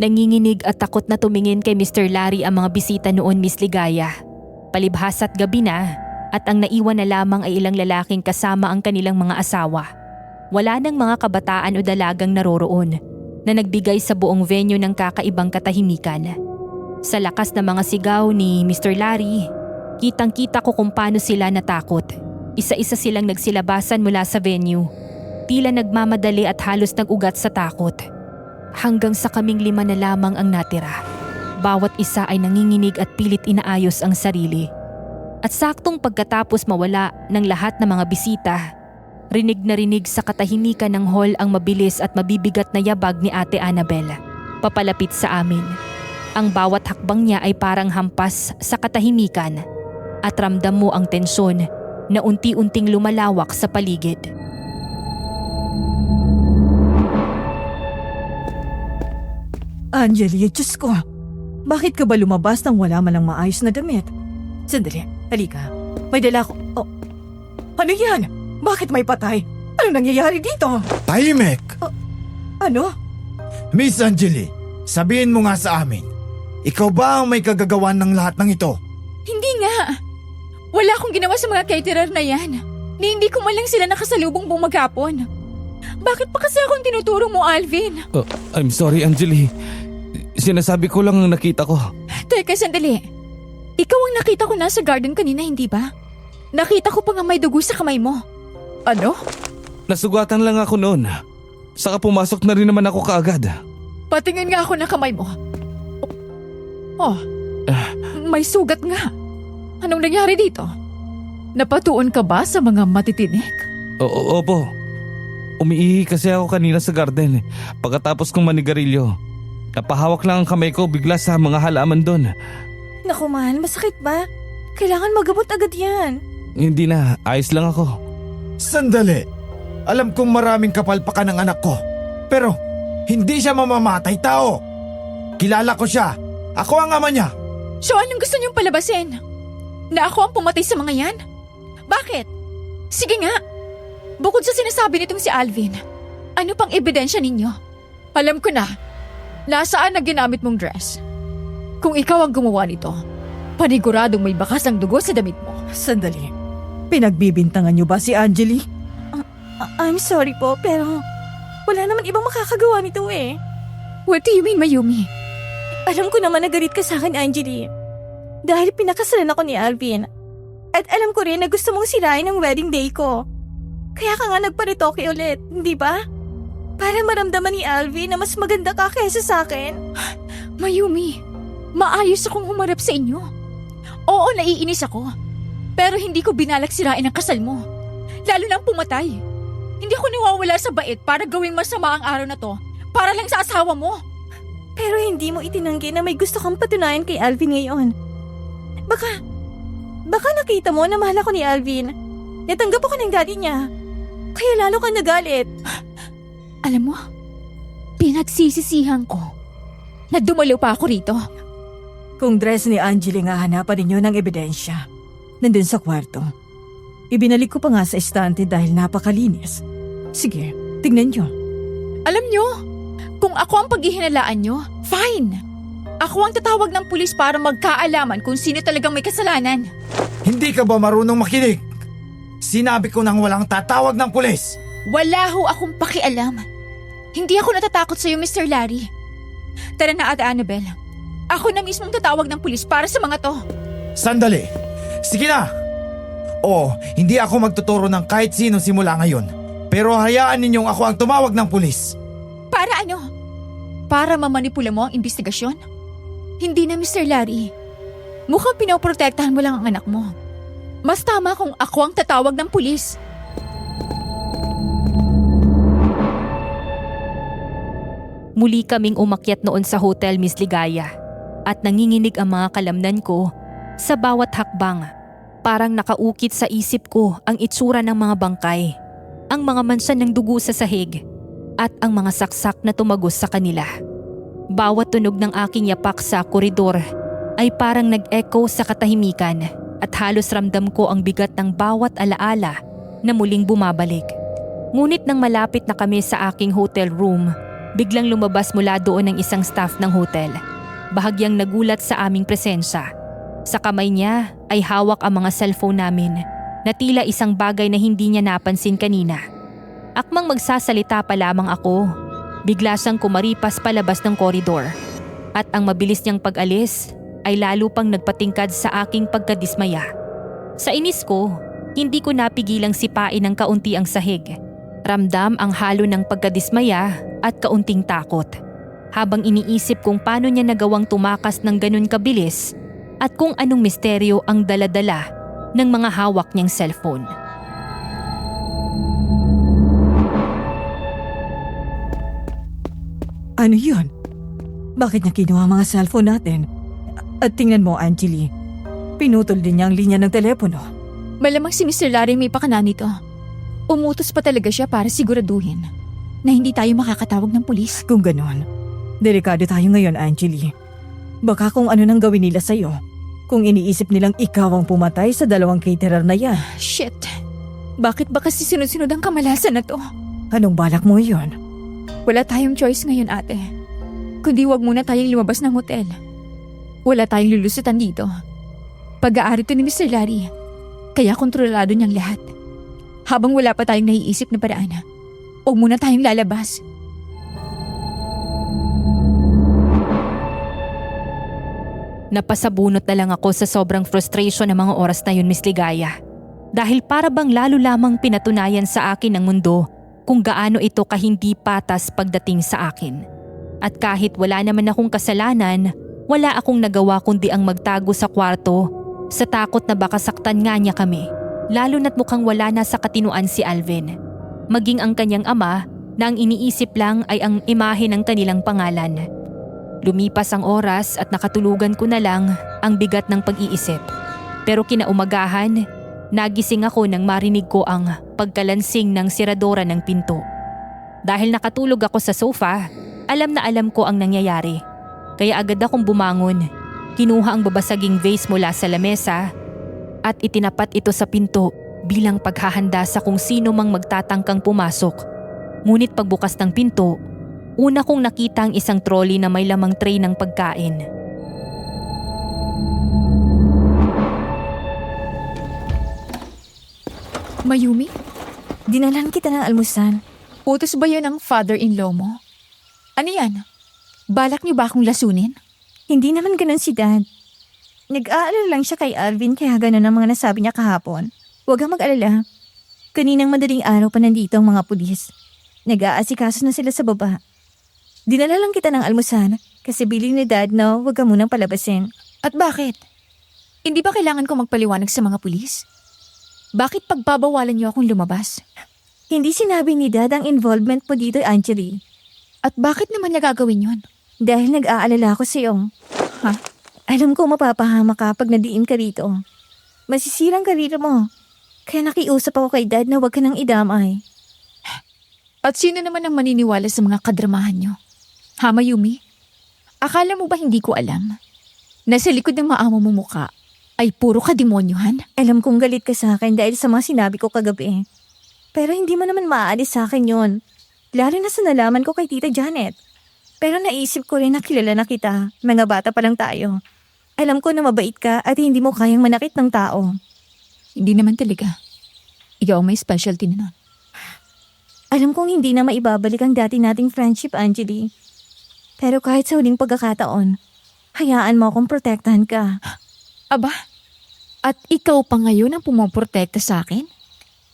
Nanginginig at takot na tumingin kay Mr. Larry ang mga bisita noon, Miss Ligaya. Palibhasa't gabi na at ang naiwan na lamang ay ilang lalaking kasama ang kanilang mga asawa. Wala nang mga kabataan o dalagang naroroon na nagbigay sa buong venue ng kakaibang katahimikan. Sa lakas ng mga sigaw ni Mr. Larry, kitang-kita ko kung paano sila natakot. Isa-isa silang nagsilabasan mula sa venue. Tila nagmamadali at halos nag-ugat sa takot. Hanggang sa kaming 5 na lamang ang natira. Bawat isa ay nanginginig at pilit inaayos ang sarili. At saktong pagkatapos mawala ng lahat ng mga bisita, rinig na rinig sa katahimikan ng hall ang mabilis at mabibigat na yabag ni Ate Annabel, papalapit sa amin. Ang bawat hakbang niya ay parang hampas sa katahimikan at ramdam mo ang tensyon na unti-unting lumalawak sa paligid. Angelia, Diyos ko. Bakit ka ba lumabas nang wala man lang maayos na damit? Sandali, halika. May dala ko. Oh. Ano yan? Bakit may patay? Ano nangyayari dito? Tahimik! Ano? Miss Angeli, sabihin mo nga sa amin. Ikaw ba ang may kagagawan ng lahat ng ito? Hindi nga. Wala akong ginawa sa mga caterer na yan. Ni hindi ko man lang sila nakasalubong buong maghapon. Bakit pa kasi akong tinuturo mo, Alvin? I'm sorry, Angeli. Sinasabi ko lang ang nakita ko. Teka, sandali. Ikaw ang nakita ko nasa garden kanina, hindi ba? Nakita ko pa nga may dugo sa kamay mo. Ano? Nasugatan lang ako noon. Saka pumasok na rin naman ako kaagad. Patingin nga ako ng kamay mo. Oh, may sugat nga. Anong nangyari dito? Napatuon ka ba sa mga matitinik? Opo. Umiihi kasi ako kanina sa garden. Pagkatapos kong manigarilyo, napahawak lang ang kamay ko bigla sa mga halaman doon. Naku man, masakit ba? Kailangan magabot agad yan. Hindi na, ayos lang ako. Sandali. Alam kong maraming kapalpakan ng anak ko. Pero hindi siya mamamatay tao. Kilala ko siya. Ako ang ama niya. So anong gusto niyong palabasin? Na ako ang pumatay sa mga yan? Bakit? Sige nga. Bukod sa sinasabi nitong si Alvin, ano pang ebidensya ninyo? Alam ko na, nasaan na ginamit mong dress. Kung ikaw ang gumawa nito, paniguradong may bakas ng dugo sa damit mo. Sandali. Pinagbibintangan niyo ba si Angeli? I'm sorry po, pero wala naman ibang makakagawa nito eh. What do you mean, Mayumi? Alam ko naman na galit ka sa akin, Angeli. Dahil pinakasalan ako ni Alvin. At alam ko rin na gusto mong sirain ang wedding day ko. Kaya ka nga nagparitoke ulit, hindi ba? Para maramdaman ni Alvin na mas maganda ka kaysa sa akin. Mayumi, maayos akong humarap sa inyo. Oo, naiinis ako. Pero hindi ko binalak sirain ang kasal mo. Lalo nang pumatay. Hindi ako nawawala sa bait para gawing masama ang araw na to para lang sa asawa mo. Pero hindi mo itinanggi na may gusto kang patunayan kay Alvin ngayon. Baka nakita mo na mahal ako ni Alvin. Natanggap ako ng galit niya. Kaya lalo kang nagalit. Alam mo, pinagsisisihan ko na dumalo pa ako rito. Kung dress ni Angeli nga hanapan ninyo ng ebidensya, nandun sa kwarto. Ibinalik ko pa nga sa estante dahil napakalinis. Sige, tignan nyo. Alam nyo, kung ako ang paghihinalaan nyo, fine. Ako ang tatawag ng pulis para magkaalaman kung sino talagang may kasalanan. Hindi ka ba marunong makinig? Sinabi ko nang walang tatawag ng pulis. Wala ho akong pakialam. Hindi ako natatakot sa'yo, Mr. Larry. Tara na, Ate Annabel. Ako na mismong tatawag ng pulis para sa mga to. Sandali. Sige na. Oo, hindi ako magtuturo ng kahit sino simula ngayon. Pero hayaan ninyong ako ang tumawag ng pulis. Para ano? Para mamanipula mo ang investigasyon? Hindi na, Mr. Larry. Mukhang pinoprotektahan mo lang ang anak mo. Mas tama kung ako ang tatawag ng pulis. Muli kaming umakyat noon sa hotel, Miss Ligaya. At nanginginig ang mga kalamnan ko sa bawat hakbang. Parang nakaukit sa isip ko ang itsura ng mga bangkay, ang mga mansa ng dugo sa sahig, at ang mga saksak na tumagos sa kanila. Bawat tunog ng aking yapak sa koridor ay parang nag-echo sa katahimikan at halos ramdam ko ang bigat ng bawat alaala na muling bumabalik. Ngunit nang malapit na kami sa aking hotel room, biglang lumabas mula doon ang isang staff ng hotel. Bahagyang nagulat sa aming presensya. Sa kamay niya ay hawak ang mga cellphone namin na tila isang bagay na hindi niya napansin kanina. Akmang magsasalita pa lamang ako, bigla siyang kumaripas palabas ng koridor. At ang mabilis niyang pag-alis ay lalo pang nagpatingkad sa aking pagkadismaya. Sa inis ko, hindi ko napigilang sipain ng kaunti ang sahig. Ramdam ang halo ng pagkadismaya at kaunting takot. Habang iniisip kung paano niya nagawang tumakas ng ganun kabilis at kung anong misteryo ang daladala ng mga hawak niyang cellphone. Ano yun? Bakit niya kinuha ang mga cellphone natin? At tingnan mo, Angeli. Pinutol din niya ang linya ng telepono. Malamang si Mr. Larry may pakana nito. Umutos pa talaga siya para siguraduhin na hindi tayo makakatawag ng pulis. Kung ganon, delikado tayo ngayon, Angeli. Baka kung ano nang gawin nila sa'yo. Kung iniisip nilang ikaw ang pumatay sa 2 caterer na yan. Shit! Bakit ba kasi sunod-sunod ang kamalasan na to? Anong balak mo yun? Wala tayong choice ngayon, ate. Kundi wag muna tayong lumabas ng hotel. Wala tayong lulusutan dito. Pag-aari to ni Mr. Larry, kaya kontrolado niyang lahat. Habang wala pa tayong naiisip na paraan, huwag muna tayong lalabas. Napasabunot na lang ako sa sobrang frustration ng mga oras na yun, Miss Ligaya. Dahil para bang lalo lamang pinatunayan sa akin ng mundo kung gaano ito kahindi patas pagdating sa akin. At kahit wala naman akong kasalanan, wala akong nagawa kundi ang magtago sa kwarto sa takot na baka saktan nga niya kami. Lalo na't mukhang wala na sa katinuan si Alvin. Maging ang kanyang ama na ang iniisip lang ay ang imahe ng kanilang pangalan. Lumipas ang oras at nakatulugan ko na lang ang bigat ng pag-iisip. Pero kinaumagahan, nagising ako nang marinig ko ang pagkalansing ng siradora ng pinto. Dahil nakatulog ako sa sofa, alam na alam ko ang nangyayari. Kaya agad akong bumangon, kinuha ang babasaging vase mula sa lamesa at itinapat ito sa pinto bilang paghahanda sa kung sino mang magtatangkang pumasok. Ngunit pagbukas ng pinto, una kong nakita ang isang trolley na may lamang tray ng pagkain. Mayumi, Dinalan kita ng almusal. utos ba yun ang father-in-law mo? Ano yan? Balak niyo ba akong lasunin? Hindi naman ganun si Dad. Nag-aalala lang siya kay Alvin kaya ganun ang mga nasabi niya kahapon. Huwag kang mag-alala. Kaninang madaling araw pa nandito ang mga pulis. Nag-aasikaso na sila sa baba. Dinala lang kita ng almusal kasi biling ni Dad na huwag ka munang palabasin. At bakit? Hindi ba kailangan ko magpaliwanag sa mga pulis? Bakit pagbabawalan niyo akong lumabas? Hindi sinabi ni Dad ang involvement mo dito, Angeli. At bakit naman niya gagawin yun? Dahil nag-aalala ako sa'yo. Ha? Alam ko mapapahama ka pag nadiin ka rito. Masisirang karira mo. Kaya nakiusap ako kay Dad na huwag ka nang idamay. At sino naman ang maniniwala sa mga kadramahan niyo? Ha, Mayumi? Akala mo ba hindi ko alam? Na sa likod ng maamo mo mukha ay puro kademonyohan? Alam kong galit ka sa akin dahil sa mga sinabi ko kagabi. Pero hindi mo naman maaalis sa akin yon. Lalo na sa nalaman ko kay Tita Janet. Pero naisip ko rin na kilala na kita. Mga bata pa lang tayo. Alam ko na mabait ka at hindi mo kayang manakit ng tao. Hindi naman talaga. Ikaw ang may specialty na nun. Alam kong hindi na maibabalik ang dati nating friendship, Angeli. Pero kahit sa huling pagkakataon, hayaan mo akong protektahan ka. Aba, at ikaw pa ngayon ang pumoprotekta sa akin?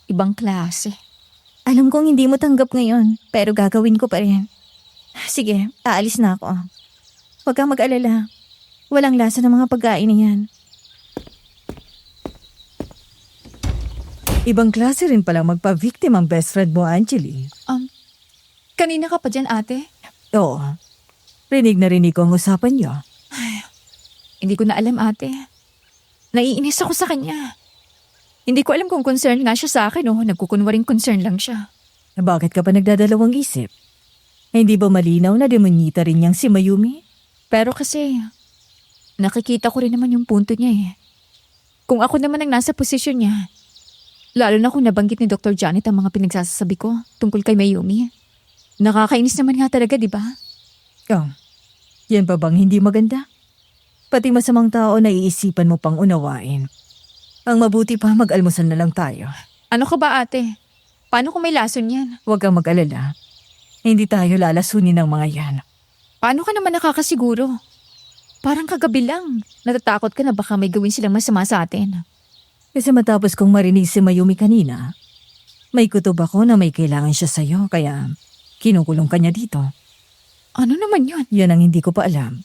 Ibang klase. Alam kong hindi mo tanggap ngayon, pero gagawin ko pa rin. Sige, aalis na ako. Huwag kang mag-alala. Walang lasa ng mga pagkain na yan. Ibang klase rin palang magpa-victim ang best friend mo, Angeli. Kanina ka pa dyan, ate? Oo. Rinig ko ang usapan niyo. Hindi ko na alam, ate. Naiinis ako sa kanya. Hindi ko alam kung concern nga siya sa akin o nagkukunwaring concern lang siya. Bakit ka pa nagdadalawang isip? Hindi ba malinaw na demonita rin niyang si Mayumi? Pero kasi, nakikita ko rin naman yung punto niya eh. Kung ako naman ang nasa posisyon niya, lalo na kung nabanggit ni Dr. Janet ang mga pinagsasabi ko tungkol kay Mayumi. Nakakainis naman nga talaga, di ba? Oh, yan pa bang hindi maganda? Pati masamang tao na iisipan mo pang unawain. Ang mabuti pa, mag-almusal na lang tayo. Ano ka ba, ate? Paano kung may lason yan? Huwag kang mag-alala. Hindi tayo lalasunin ng mga yan. Paano ka naman nakakasiguro? Parang kagabi lang. Natatakot ka na baka may gawin silang masama sa atin. Kasi matapos kong marinig si Mayumi kanina, may kutob ako na may kailangan siya sa'yo, kaya kinukulong ka niya dito. Ano naman yun? Yan ang hindi ko pa alam.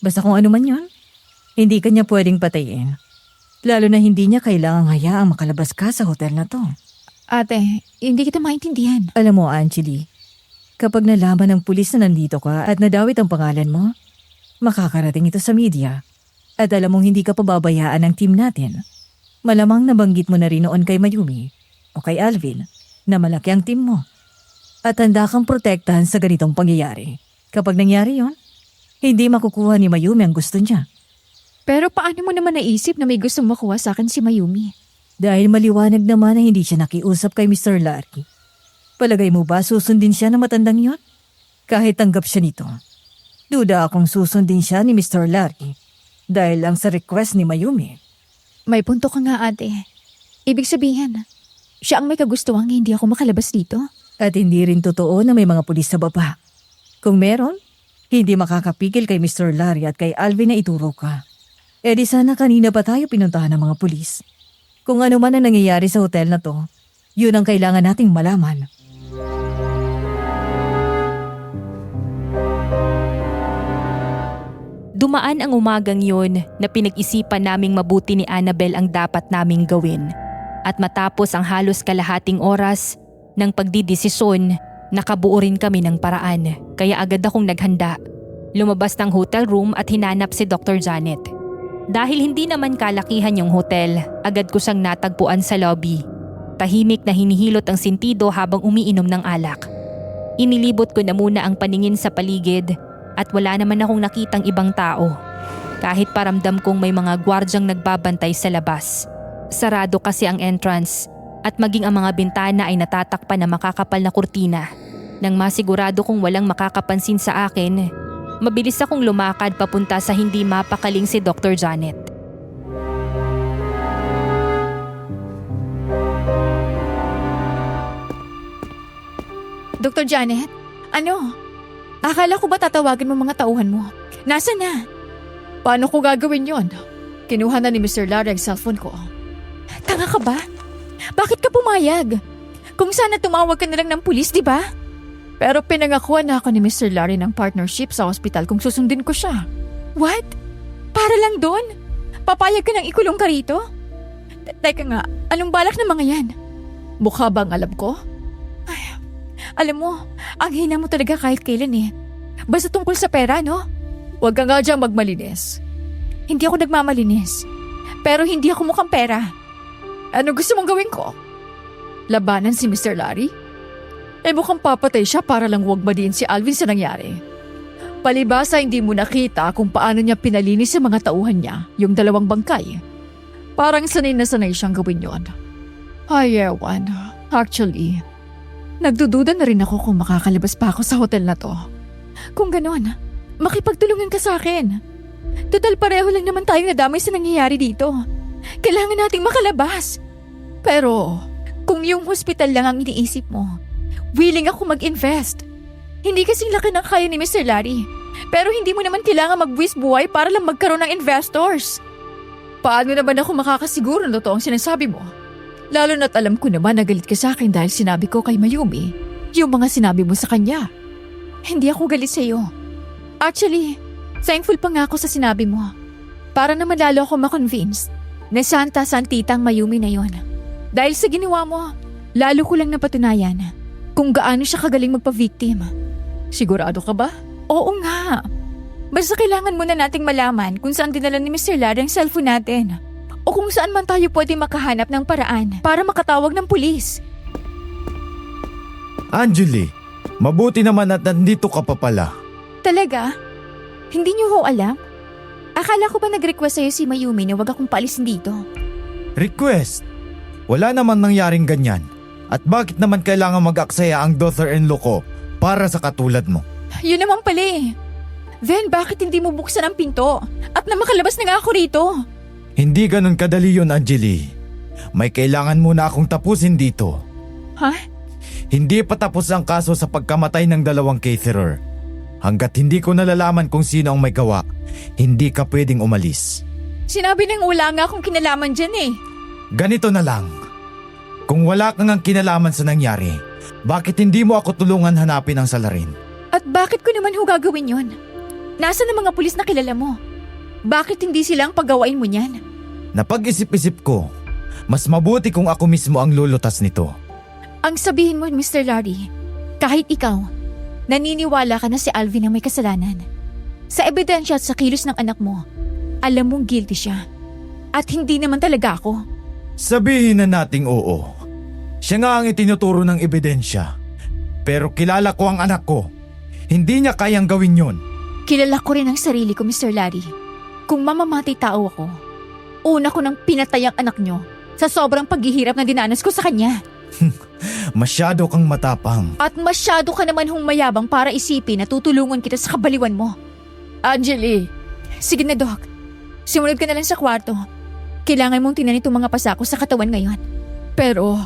Basta kung ano man yun, hindi ka niya pwedeng patayin. Lalo na hindi niya kailangang hayaang makalabas ka sa hotel na to. Ate, hindi kita maintindihan. Alam mo, Angeli, kapag nalaman ng pulis na nandito ka at nadawit ang pangalan mo, makakarating ito sa media. At alam mong hindi ka pababayaan ng team natin. Malamang nabanggit mo na rin noon kay Mayumi o kay Alvin na malaki ang team mo. At handa kang protektahan sa ganitong pangyayari. Kapag nangyari yon, hindi makukuha ni Mayumi ang gusto niya. Pero paano mo naman naisip na may gustong makuha sa akin si Mayumi? Dahil maliwanag naman na hindi siya nakiusap kay Mr. Larry. Palagay mo ba susundin siya ng matandang yon? Kahit tanggap siya nito. Duda akong susundin siya ni Mr. Larry. Dahil lang sa request ni Mayumi. May punto ka nga, ate. Ibig sabihin, siya ang may kagustuhang hindi ako makalabas dito? At hindi rin totoo na may mga pulis sa baba. Kung meron, hindi makakapigil kay Mr. Larry at kay Alvin na ituro ka. E di sana kanina pa tayo pinuntahan ng mga pulis. Kung ano man ang nangyayari sa hotel na to, yun ang kailangan nating malaman. Dumaan ang umagang yun na pinag-isipan naming mabuti ni Annabel ang dapat naming gawin. At matapos ang halos kalahating oras ng pagdidesisyon, nakabuo rin kami ng paraan. Kaya agad akong naghanda. Lumabas ng hotel room at hinanap si Dr. Janet. Dahil hindi naman kalakihan yung hotel, agad ko siyang natagpuan sa lobby. Tahimik na hinihilot ang sentido habang umiinom ng alak. Inilibot ko na muna ang paningin sa paligid at wala naman akong nakitang ibang tao. Kahit paramdam kong may mga gwardyang nagbabantay sa labas. Sarado kasi ang entrance at maging ang mga bintana ay natatakpan na makakapal na kurtina. Nang masigurado kong walang makakapansin sa akin, mabilis akong lumakad papunta sa hindi mapakaling si Dr. Janet. Dr. Janet, ano? Akala ko ba tatawagan mo mga tauhan mo? Nasaan na? Paano ko gagawin yon? Kinuha na ni Mr. Larry ang cellphone ko. Tanga ka ba? Bakit ka pumayag? Kung sana tumawag ka na lang ng pulis, di ba? Pero pinangakuan na ako ni Mr. Larry ng partnership sa ospital kung susundin ko siya. What? Para lang doon? Papayag ka nang ikulong ka rito? Teka nga, anong balak ng mga yan? Mukha bang alam ko? Alam mo, ang hina mo talaga kahit kailan eh. Basta tungkol sa pera, no? Huwag ka nga diyang magmalinis. Hindi ako nagmamalinis. Pero hindi ako mukhang pera. Ano gusto mong gawin ko? Labanan si Mr. Larry? Mukhang papatay siya para lang huwag madiin si Alvin sa nangyari. Palibasa hindi mo nakita kung paano niya pinalinis sa mga tauhan niya, yung dalawang bangkay. Parang sanay na sanay siyang gawin yon. Ay, ewan. Actually, nagdududa na rin ako kung makakalabas pa ako sa hotel na to. Kung ganon, makipagtulungan ka sa akin. Total pareho lang naman tayong nadamay sa nangyayari dito. Kailangan nating makalabas. Pero, kung yung hospital lang ang iniisip mo, willing ako mag-invest. Hindi kasing laki ng kaya ni Mr. Larry. Pero hindi mo naman kailangan magbuwis buhay para lang magkaroon ng investors. Paano naman ako makakasiguro na totoo ang sinasabi mo? Lalo na't alam ko naman na galit ka sa akin dahil sinabi ko kay Mayumi yung mga sinabi mo sa kanya. Hindi ako galit sa'yo. Actually, thankful pa nga ako sa sinabi mo. Para naman lalo ako makonvince na santa-santita ang Mayumi na yon. Dahil sa ginawa mo, lalo ko lang napatunayan kung gaano siya kagaling magpa-victim. Sigurado ka ba? Oo nga. Basta kailangan muna nating malaman kung saan dinala ni Mr. Larry ang cellphone natin. O kung saan man tayo pwede makahanap ng paraan para makatawag ng pulis. Anjali, mabuti naman at nandito ka pa pala. Talaga? Hindi niyo ho alam? Akala ko ba nag-request sa'yo si Mayumi na wag akong paalisin dito? Request? Wala naman nangyaring ganyan. At bakit naman kailangan mag-aksaya ang daughter-in-law ko para sa katulad mo? Yun naman pala eh. Then bakit hindi mo buksan ang pinto? At na makalabas na nga ako rito? Hindi ganun kadali yun, Anjali. May kailangan muna akong tapusin dito. Ha? Hindi pa tapos ang kaso sa pagkamatay ng dalawang caterer. Hanggat hindi ko nalalaman kung sino ang may gawa, hindi ka pwedeng umalis. Sinabi nang wala nga akong kinalaman dyan eh. Ganito na lang. Kung wala kang ang kinalaman sa nangyari, bakit hindi mo ako tulungan hanapin ang salarin? At bakit ko naman ho gagawin yun? Nasaan ang mga pulis na kilala mo? Bakit hindi sila ang paggawain mo niyan? Napag-isip-isip ko, mas mabuti kung ako mismo ang lulutas nito. Ang sabihin mo, Mr. Larry, kahit ikaw, naniniwala ka na si Alvin ang may kasalanan. Sa ebidensya at sa kilos ng anak mo, alam mong guilty siya. At hindi naman talaga ako. Sabihin na nating oo. Siya nga ang itinuturo ng ebidensya. Pero kilala ko ang anak ko. Hindi niya kayang gawin yon. Kilala ko rin ang sarili ko, Mr. Larry. Kung mamamatay tao ako, una ko nang pinatay ang anak niyo sa sobrang paghihirap na dinanas ko sa kanya. Masyado kang matapang. At masyado ka naman mayabang para isipin na tutulungan kita sa kabaliwan mo. Anjali, Sige na, Doc. Sumunod ka na lang sa kwarto. Kailangan mong tinan itong mga pasako sa katawan ngayon. pero...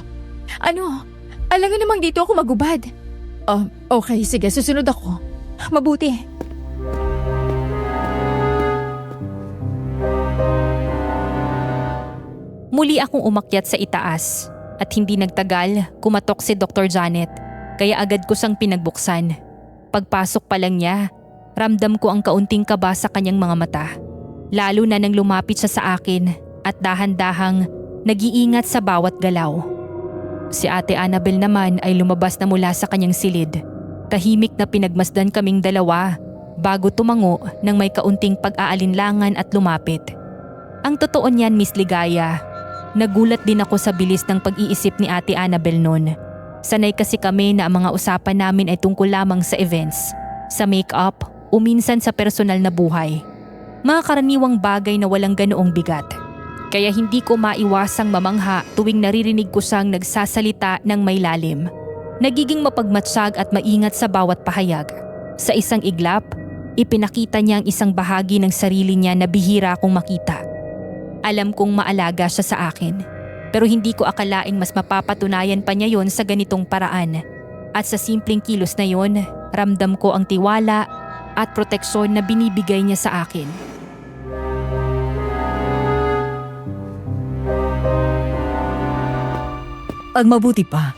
Alangan namang dito ako magubad. Okay, sige, susunod ako. Mabuti. Muli akong umakyat sa itaas at hindi nagtagal kumatok si Dr. Janet kaya agad ko siyang pinagbuksan. Pagpasok pa lang niya, ramdam ko ang kaunting kaba sa kanyang mga mata. Lalo na nang lumapit siya sa akin at dahan-dahang nag-iingat sa bawat galaw. Si Ate Annabel naman ay lumabas na mula sa kanyang silid. Tahimik na pinagmasdan kaming dalawa bago tumango nang may kaunting pag-aalinlangan at lumapit. Ang totoo niyan, Miss Ligaya, nagulat din ako sa bilis ng pag-iisip ni Ate Annabel noon. Sanay kasi kami na ang mga usapan namin ay tungkol lamang sa events, sa make-up o minsan sa personal na buhay. Mga karaniwang bagay na walang ganoong bigat. Kaya hindi ko maiwasang mamangha tuwing naririnig ko siyang nagsasalita ng may lalim. Nagiging mapagmatsyag at maingat sa bawat pahayag. Sa isang iglap, ipinakita niya ang isang bahagi ng sarili niya na bihira akong makita. Alam kong maalaga siya sa akin, pero hindi ko akalaing mas mapapatunayan pa niya yon sa ganitong paraan. At sa simpleng kilos na yon, ramdam ko ang tiwala at proteksyon na binibigay niya sa akin. Ang mabuti pa,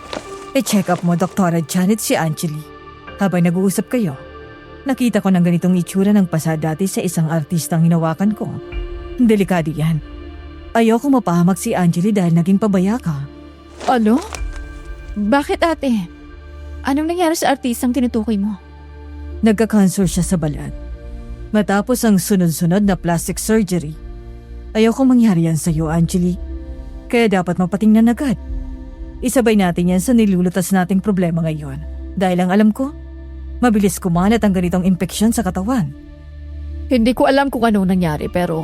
i-check up mo, Dr. Janet, si Anjali. Habang nag-uusap kayo, nakita ko ng ganitong itsura ng pasa dati sa isang artistang hinawakan ko. Delikado yan. Ayoko mapahamak si Anjali dahil naging pabaya ka. Ano? Bakit, ate? Anong nangyari sa artistang tinutukoy mo? Nagka-cancer siya sa balat. Matapos ang sunod-sunod na plastic surgery. Ayoko mangyari yan sa'yo, Anjali. Kaya dapat mapatingnan agad. Isabay natin yan sa nilulutas nating problema ngayon. Dahil ang alam ko, mabilis kumalat ang ganitong impeksyon sa katawan. Hindi ko alam kung anong nangyari pero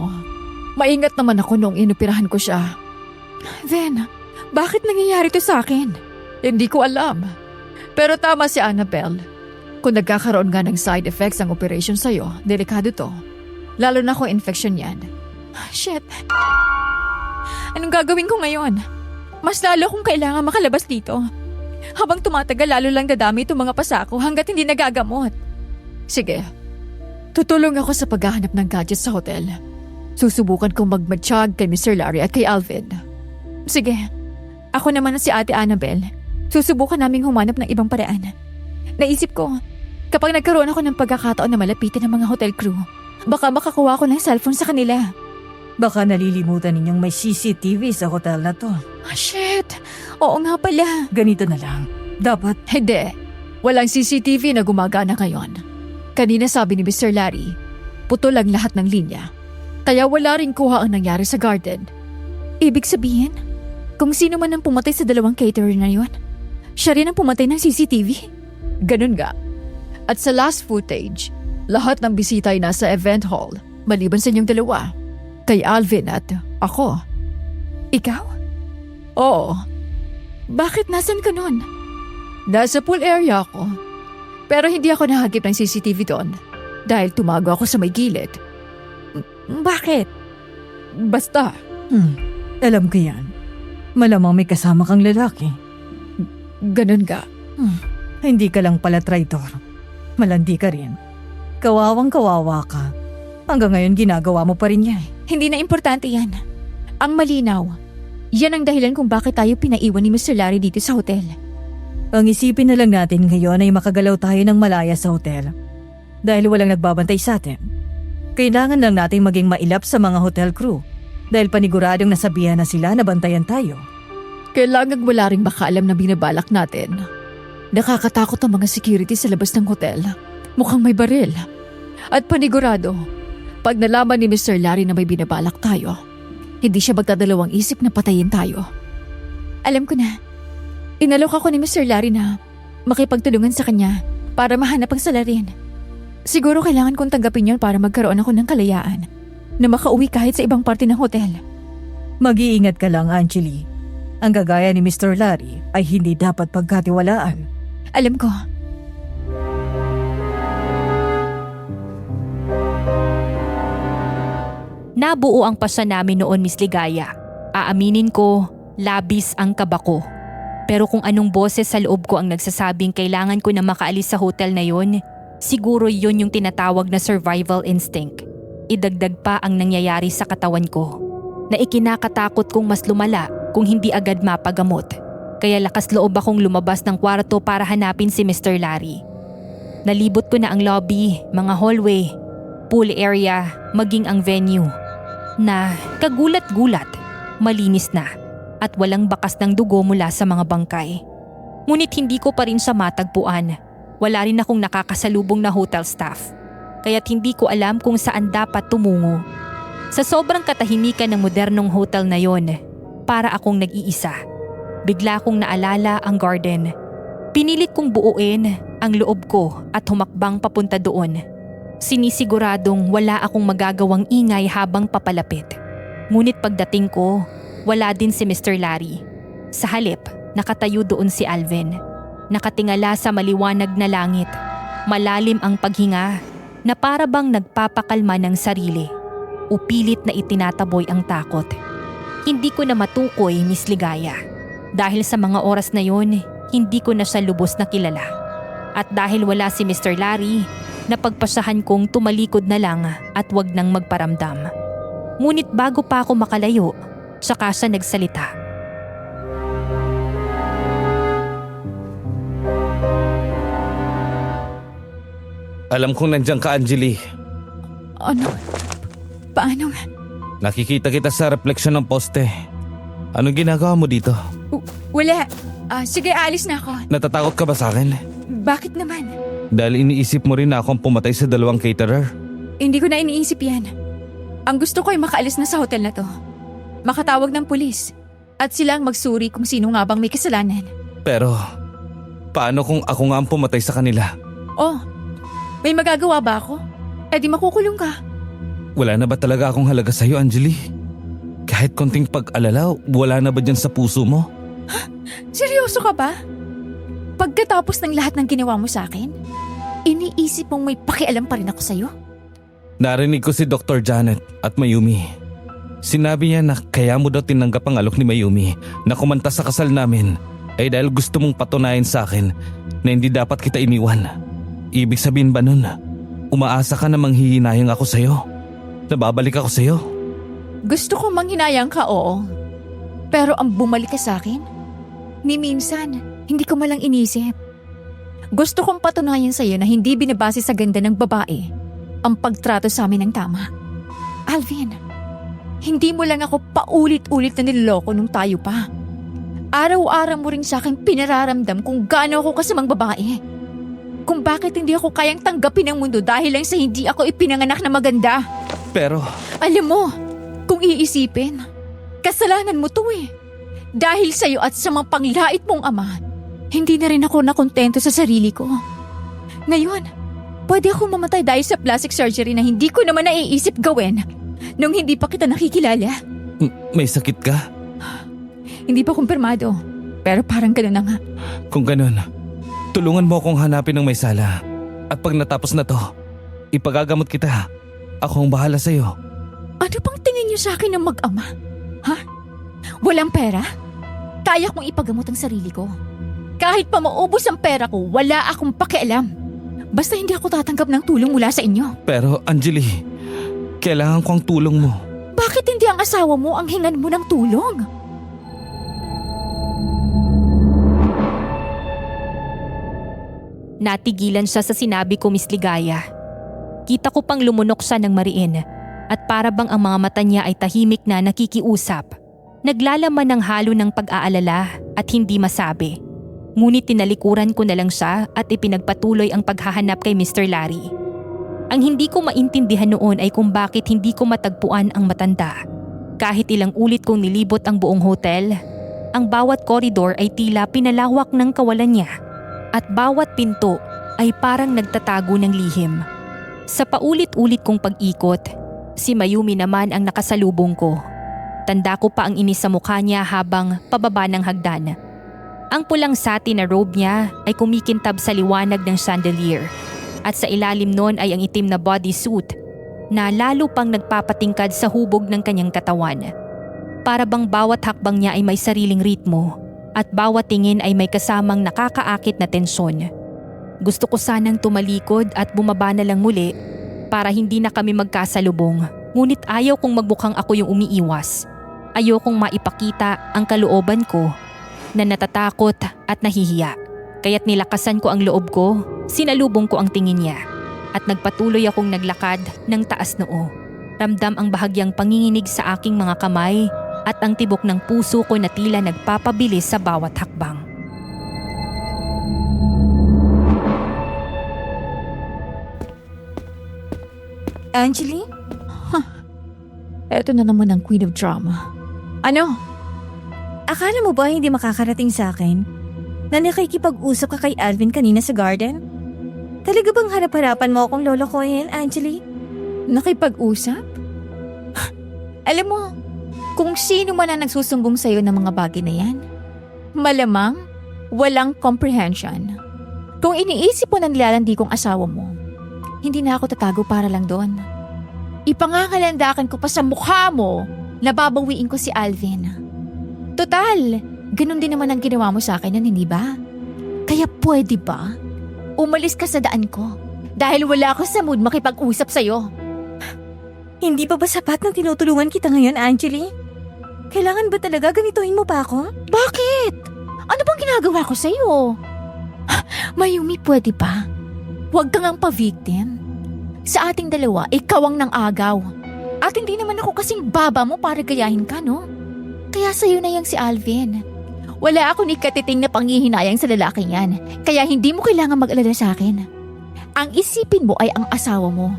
maingat naman ako nung inoperahan ko siya. Then, bakit nangyayari to sa akin? Hindi ko alam. Pero tama si Annabel. Kung nagkakaroon nga ng side effects ang operation sa'yo, delikado to. Lalo na kung infection yan. Shit. Anong gagawin ko ngayon? Mas lalo kong kailangan makalabas dito. Habang tumatagal, lalo lang dadami itong mga pasako hanggat hindi nagagamot. Sige, tutulong ako sa paghahanap ng gadgets sa hotel. Susubukan kong magmatsyag kay Mr. Larry at kay Alvin. Sige, ako naman si Ate Annabel. Susubukan naming humanap ng ibang paraan. Naisip ko, kapag nagkaroon ako ng pagkakataon na malapitan ng mga hotel crew, baka makakuha ko ng cellphone sa kanila. Baka nalilimutan ninyong may CCTV sa hotel na to. Shit! Oo nga pala. Ganito na lang. Dapat Hindi. Walang CCTV na gumagana ngayon. Kanina sabi ni Mr. Larry, putol ang lahat ng linya. Kaya wala rin kuha ang nangyari sa garden. Ibig sabihin, kung sino man ang pumatay sa dalawang caterer na yon, siya rin ang pumatay ng CCTV? Ganun nga. At sa last footage, lahat ng bisita ay nasa event hall, maliban sa inyong dalawa. Kay Alvin at ako. Ikaw? Oo, Bakit nasan ka nun? nasa pool area ako. Pero hindi ako nahagip ng CCTV doon dahil tumago ako sa may gilid. Bakit? Basta, Alam ko yan. Malamang may kasama kang lalaki. ganun nga. Hindi ka lang pala traitor. Malandi ka rin. Kawawang kawawa ka. Hanggang ngayon ginagawa mo pa rin yan. Hindi na importante yan. Ang malinaw, yan ang dahilan kung bakit tayo pinaiwan ni Mr. Larry dito sa hotel. Ang isipin na lang natin ngayon ay makagalaw tayo ng malaya sa hotel. Dahil walang nagbabantay sa atin. Kailangan lang natin maging mailap sa mga hotel crew. Dahil paniguradong nasabihan na sila na bantayan tayo. Kailangan wala ring makaalam na binabalak natin. Nakakatakot ang mga security sa labas ng hotel. Mukhang may baril. At panigurado, pag nalaman ni Mr. Larry na may binabalak tayo, hindi siya magdadalawang isip na patayin tayo. Alam ko na. Inalok ako ni Mr. Larry na makipagtulungan sa kanya para mahanap ang salarin. Siguro kailangan kong tanggapin yon para magkaroon ako ng kalayaan na makauwi kahit sa ibang parte ng hotel. Mag-iingat ka lang, Angeli. Ang gagaya ni Mr. Larry ay hindi dapat pagkatiwalaan. Alam ko. Nabuo ang pasya namin noon, Miss Ligaya. Aaminin ko, labis ang kaba ko. Pero kung anong boses sa loob ko ang nagsasabing kailangan ko na makaalis sa hotel na yon, siguro yon yung tinatawag na survival instinct. Idagdag pa ang nangyayari sa katawan ko, na ikinakatakot kong mas lumala kung hindi agad mapagamot. Kaya lakas loob akong lumabas ng kwarto para hanapin si Mr. Larry. Nalibot ko na ang lobby, mga hallway, pool area, maging ang venue. Na kagulat-gulat, malinis na at walang bakas ng dugo mula sa mga bangkay. Ngunit hindi ko pa rin siya matagpuan. Wala rin akong nakakasalubong na hotel staff. Kaya't hindi ko alam kung saan dapat tumungo. Sa sobrang katahimikan ng modernong hotel na yon, para akong nag-iisa. Bigla kong naalala ang garden. Pinilit kong buuin ang loob ko at humakbang papunta doon. Sinisiguradong wala akong magagawang ingay habang papalapit. Ngunit pagdating ko, wala din si Mr. Larry. Sa halip, nakatayo doon si Alvin. Nakatingala sa maliwanag na langit. Malalim ang paghinga na para bang nagpapakalma ng sarili. Upilit na itinataboy ang takot. Hindi ko na matukoy, Miss Ligaya. Dahil sa mga oras na yon, hindi ko na siya lubos na kilala. At dahil wala si Mr. Larry, napagpasyahan kong tumalikod na lang at wag nang magparamdam. Ngunit bago pa ako makalayo, saka siya nagsalita. Alam kong nandiyan ka, Angeli. Ano? Paano? Nakikita kita sa refleksyon ng poste. Anong ginagawa mo dito? Wala. Sige, alis na ako. Natatakot ka ba sa akin? Bakit naman? Dahil iniisip mo rin na akong pumatay sa dalawang caterer. Hindi ko na iniisip yan. Ang gusto ko ay makaalis na sa hotel na to. Makatawag ng pulis. At sila ang magsuri kung sino nga bang may kasalanan. Pero, paano kung ako nga ang pumatay sa kanila? Oh, may magagawa ba ako? Eh di makukulong ka. Wala na ba talaga akong halaga sa'yo, Angeli? Kahit konting pag-alala, wala na ba dyan sa puso mo? Seryoso ka ba? Pagkatapos ng lahat ng ginawa mo sa akin, iniisip mong may pakialam pa rin ako sa'yo? Narinig ko si Dr. Janet at Mayumi. Sinabi niya na kaya mo daw tinanggap ang alok ni Mayumi na kumanta sa kasal namin ay dahil gusto mong patunayan sa akin na hindi dapat kita iniwan. Ibig sabihin ba nun, umaasa ka na manghihinayang ako sa'yo? Nababalik ako sa'yo? Gusto kong manghinayang ka, oo. Pero ang bumalik ka sa akin, ni minsan, hindi ko malang inisip. Gusto kong patunayan sa'yo na hindi binabase sa ganda ng babae ang pagtrato sa amin ng tama. Alvin, hindi mo lang ako paulit-ulit na niloloko nung tayo pa. Araw-araw mo rin sa akin pinararamdam kung gaano ako kasamang babae. kung bakit hindi ako kayang tanggapin ang mundo dahil lang sa hindi ako ipinanganak na maganda. Pero Alam mo, kung iisipin, kasalanan mo to eh. Dahil sa'yo at sa mga panglait mong ama, hindi na rin ako nakontento sa sarili ko. Ngayon, pwede akong mamatay dahil sa plastic surgery na hindi ko naman naiisip gawin nung hindi pa kita nakikilala. may sakit ka? Hindi pa kumpirmado, pero parang gano'n na nga. Kung ganun, tulungan mo akong hanapin ng may sala. At pag natapos na to, ipagagamot kita. Ako ang bahala sa'yo. Ano bang tingin niyo sa akin ng mag-ama? Ha? Walang pera? Kaya kong ipagamot ang sarili ko. Kahit pa maubos ang pera ko, wala akong pakialam. Basta hindi ako tatanggap ng tulong mula sa inyo. Pero Anjali, kailangan ko ang tulong mo. Bakit hindi ang asawa mo ang hingan mo ng tulong? Natigilan siya sa sinabi ko, Miss Ligaya. Kita ko pang lumunok siya ng mariin at para bang ang mga mata niya ay tahimik na nakikiusap. Naglalaman ng halo ng pag-aalala at hindi masabi. Ngunit tinalikuran ko na lang siya at ipinagpatuloy ang paghahanap kay Mr. Larry. Ang hindi ko maintindihan noon ay kung bakit hindi ko matagpuan ang matanda. Kahit ilang ulit kong nilibot ang buong hotel, ang bawat koridor ay tila pinalawak ng kawalan niya at bawat pinto ay parang nagtatago ng lihim. Sa paulit-ulit kong pag-ikot, si Mayumi naman ang nakasalubong ko. Tanda ko pa ang inis sa mukha niya habang pababa ng hagdan. Ang pulang satin na robe niya ay kumikintab sa liwanag ng chandelier at sa ilalim nun ay ang itim na bodysuit na lalo pang nagpapatingkad sa hubog ng kanyang katawan. Para bang bawat hakbang niya ay may sariling ritmo at bawat tingin ay may kasamang nakakaakit na tensyon. Gusto ko sanang tumalikod at bumaba na lang muli para hindi na kami magkasalubong, ngunit ayaw kong magmukhang ako yung umiiwas. Ayokong maipakita ang kalooban ko na natatakot at nahihiya. Kaya't nilakasan ko ang loob ko, sinalubong ko ang tingin niya at nagpatuloy akong naglakad ng taas noo. Ramdam ang bahagyang panginginig sa aking mga kamay at ang tibok ng puso ko na tila nagpapabilis sa bawat hakbang. Anjali? Eto na naman ang Queen of Drama. Ano? Akala mo ba hindi makakarating sa akin na nakikipag-usap ka kay Alvin kanina sa garden? Talaga bang harap-harapan mo akong lolokohin, Anjali? Nakipag-usap? Alam mo, kung sino man ang nagsusumbong sa'yo ng mga bagay na yan, malamang walang comprehension. Kung iniisip mo na nilalandi kong asawa mo, hindi na ako tatago para lang doon. Ipangangalandakan ko pa sa mukha mo na babawiin ko si Alvin. Total, ganun din naman ang ginawa mo sa akin yan, hindi ba? Kaya pwede ba? Umalis ka sa daan ko dahil wala ako sa mood makipag-usap sa'yo. Hindi pa ba sapat na tinutulungan kita ngayon, Anjali? Kailangan ba talaga ganituhin mo pa ako? Bakit? Ano bang ginagawa ko sa'yo? Mayumi, pwede ba? Huwag kang ang pa-victim. Sa ating dalawa, ikaw ang nang-agaw. At hindi naman ako kasing baba mo para gayahin ka, no? Kaya sa'yo na yang si Alvin. Wala akong ikatiting na panghihinayang sa lalaking yan. Kaya hindi mo kailangan mag-alala sa akin. Ang isipin mo ay ang asawa mo.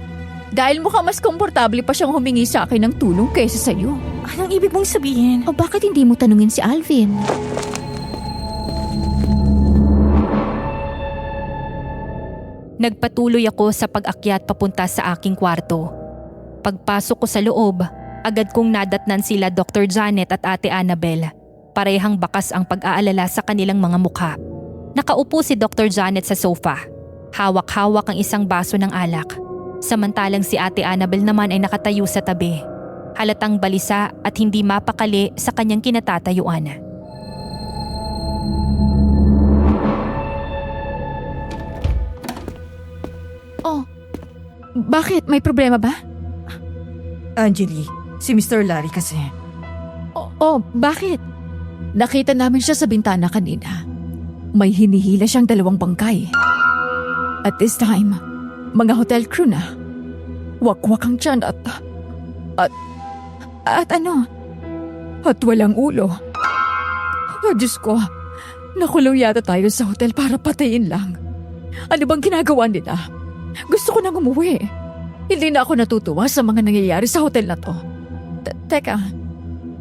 Dahil mukhang mas komportable pa siyang humingi sa akin ng tulong kaysa sa'yo. Anong ibig mong sabihin? O bakit hindi mo tanungin si Alvin? Nagpatuloy ako sa pag-akyat papunta sa aking kwarto. Pagpasok ko sa loob, agad kong nadatnan sila Dr. Janet at Ate Annabel. Parehang bakas ang pag-aalala sa kanilang mga mukha. Nakaupo si Dr. Janet sa sofa. Hawak-hawak ang isang baso ng alak. Samantalang si Ate Annabel naman ay nakatayo sa tabi. Halatang balisa at hindi mapakali sa kanyang kinatatayuan. Oh, bakit? May problema ba? Anjali, si Mr. Larry kasi. Oh, bakit? Nakita namin siya sa bintana kanina. May hinihila siyang 2 bangkay. At this time, mga hotel crew na. Wakwak ang tiyan at ano? At walang ulo. Oh, Diyos ko. Nakulong yata tayo sa hotel para patayin lang. Ano bang ginagawa nila? Gusto ko nang umuwi. Hindi na ako natutuwa sa mga nangyayari sa hotel na to. Teka,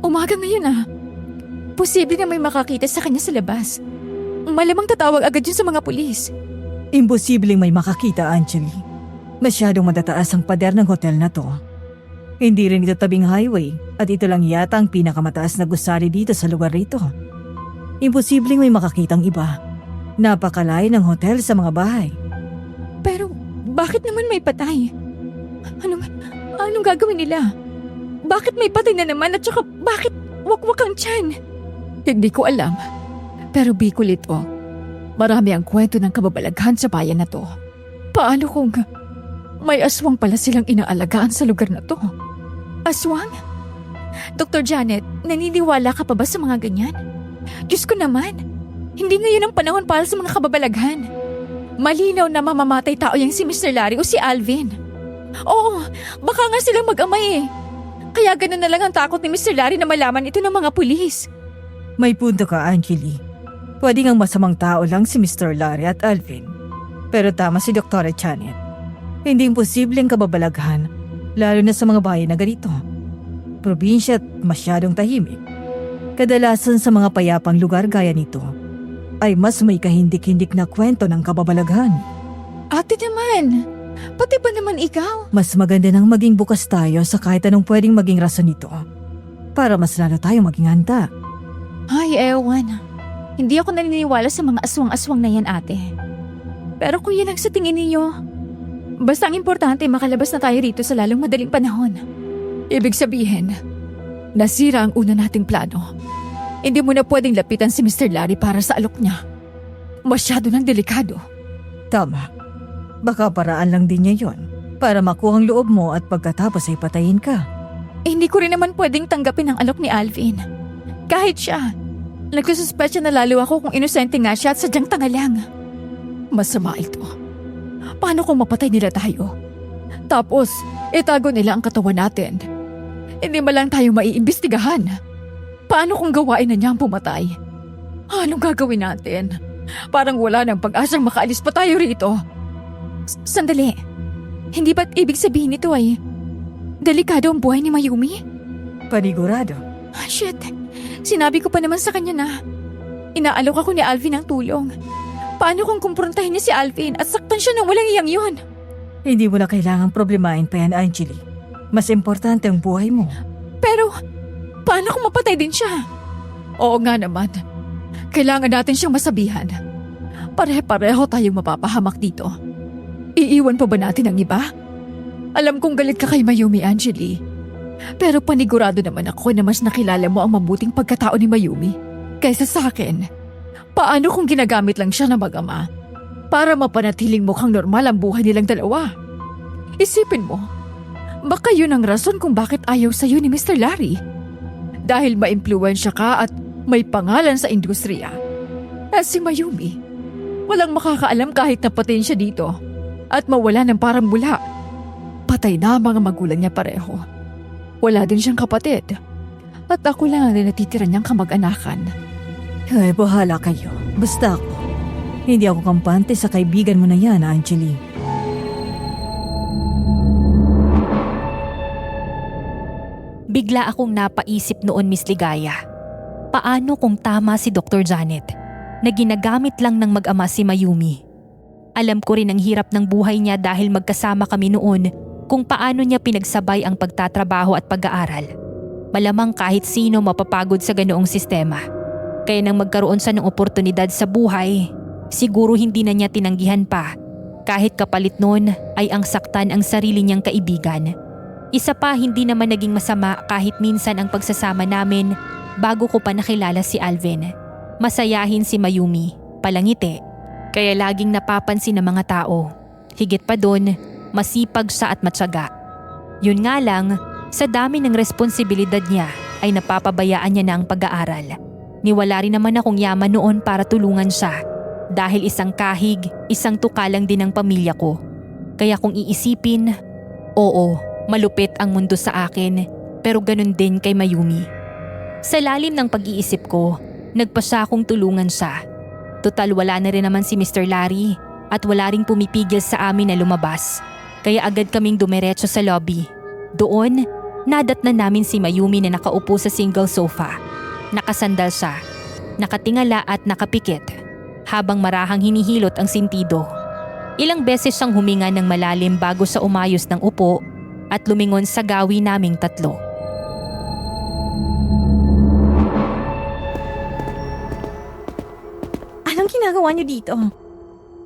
umaga ngayon ah. Posible na may makakita sa kanya sa labas. Malamang tatawag agad yun sa mga pulis. Imposibleng may makakita, Angeli. Masyadong matataas ang pader ng hotel na to. Hindi rin ito tabing highway at ito lang yata ang pinakamataas na gusali dito sa lugar rito. Imposibleng may makakitang iba. Napakalayo ng hotel sa mga bahay. Pero bakit naman may patay? Anong gagawin nila? Bakit may patay na naman at saka bakit wakwak ang tiyan? Hindi ko alam. Pero Bicol ito. Marami ang kwento ng kababalaghan sa bayan na to. Paano kung may aswang pala silang inaalagaan sa lugar na to? Aswang? Dr. Janet, naniniwala ka pa ba sa mga ganyan? Diyos ko naman, hindi ngayon ang panahon para sa mga kababalaghan. Malinaw na mamamatay tao yung si Mr. Larry o si Alvin. Oo, baka nga silang mag-ama eh. Kaya ganun na lang ang takot ni Mr. Larry na malaman ito ng mga pulis. May punto ka, Angeli. Pwede ngang masamang tao lang si Mr. Larry at Alvin. Pero tama si Dr. Janet. Hindi imposibleng kababalaghan, lalo na sa mga bayan na ganito. Probinsya at masyadong tahimik. Kadalasan sa mga payapang lugar gaya nito, ay mas may kahindik-hindik na kwento ng kababalaghan. Ate naman, pati ba naman ikaw? Mas maganda nang maging bukas tayo sa kahit anong pwedeng maging rason nito. Para mas lalo tayong maging handa. Ay, ewan. Hindi ako naniniwala sa mga aswang-aswang na yan, ate. Pero kung yan ang sa tingin ninyo, basta ang importante makalabas na tayo rito sa lalong madaling panahon. Ibig sabihin, nasira ang una nating plano. Hindi mo na pwedeng lapitan si Mr. Larry para sa alok niya. Masyado nang delikado. Tama. Baka paraan lang din niya yon para makuha ang loob mo at pagkatapos ay patayin ka. Hindi ko rin naman pwedeng tanggapin ang alok ni Alvin. Kahit siya, nagsususpetsya na lalo ako kung inosente nga siya at sadyang tanga lang. Masama ito. Paano kung mapatay nila tayo? Tapos, itago nila ang katawan natin. Hindi man lang tayo maiimbestigahan. Paano kung gawain na niya ang pumatay? Anong gagawin natin? Parang wala nang pag-asang makaalis pa tayo rito. Sandali. Hindi ba't ibig sabihin nito ay delikado ang buhay ni Mayumi? Panigurado. Shit. Sinabi ko pa naman sa kanya na inaalok ako ni Alvin ng tulong. Paano kung kumprontahin niya si Alvin at saktan siya ng walang iyang yun? Hindi mo na kailangang problemahin pa yan, Angeli. Mas importante ang buhay mo. Pero, paano kung mapatay din siya? Oo nga naman. Kailangan natin siyang masabihan. Pare-pareho tayong mapapahamak dito. Iiwan pa ba natin ang iba? Alam kong galit ka kay Mayumi, Angeli. Pero panigurado naman ako na mas nakilala mo ang mabuting pagkatao ni Mayumi kaysa sa akin. Paano kung ginagamit lang siya na mag-ama para mapanatiling mukhang normal ang buhay nilang dalawa? Isipin mo, baka yun ang rason kung bakit ayaw sa'yo ni Mr. Larry. Dahil maimpluwensya ka at may pangalan sa industriya. At si Mayumi, walang makakaalam kahit napatin siya dito at mawala ng parang bula. Patay na ang mga magulang niya pareho. Wala din siyang kapatid. At ako lang ang natitira niyang kamag-anakan. Ay, bahala kayo. Basta ako. Hindi ako kampante sa kaibigan mo na yan, Angeli. Bigla akong napaisip noon, Miss Ligaya. Paano kung tama si Dr. Janet na ginagamit lang ng mag-ama si Mayumi? Alam ko rin ang hirap ng buhay niya dahil magkasama kami noon kung paano niya pinagsabay ang pagtatrabaho at pag-aaral. Malamang kahit sino mapapagod sa ganoong sistema. Kaya nang magkaroon siya ng oportunidad sa buhay, siguro hindi na niya tinanggihan pa. Kahit kapalit nun ay ang saktan ang sarili niyang kaibigan. Isa pa, hindi naman naging masama kahit minsan ang pagsasama namin bago ko pa nakilala si Alvin. Masayahin si Mayumi, palangiti. Kaya laging napapansin ng mga tao. Higit pa dun, masipag siya at matyaga. Yun nga lang, sa dami ng responsibilidad niya ay napapabayaan niya na ang pag-aaral. Niwala rin naman akong yaman noon para tulungan siya. Dahil isang kahig, isang tukalang din ang pamilya ko. Kaya kung iisipin, oo, malupit ang mundo sa akin, pero ganun din kay Mayumi. Sa lalim ng pag-iisip ko, nagpasya akong tulungan siya. Total wala na rin naman si Mr. Larry at wala ring pumipigil sa amin na lumabas. Kaya agad kaming dumiretso sa lobby. Doon, nadatnan namin si Mayumi na nakaupo sa single sofa. Nakasandal siya, nakatingala at nakapikit habang marahang hinihilot ang sintido. Ilang beses siyang huminga ng malalim bago sa umayos ng upo at lumingon sa gawi naming tatlo. Anong ginagawa niyo dito?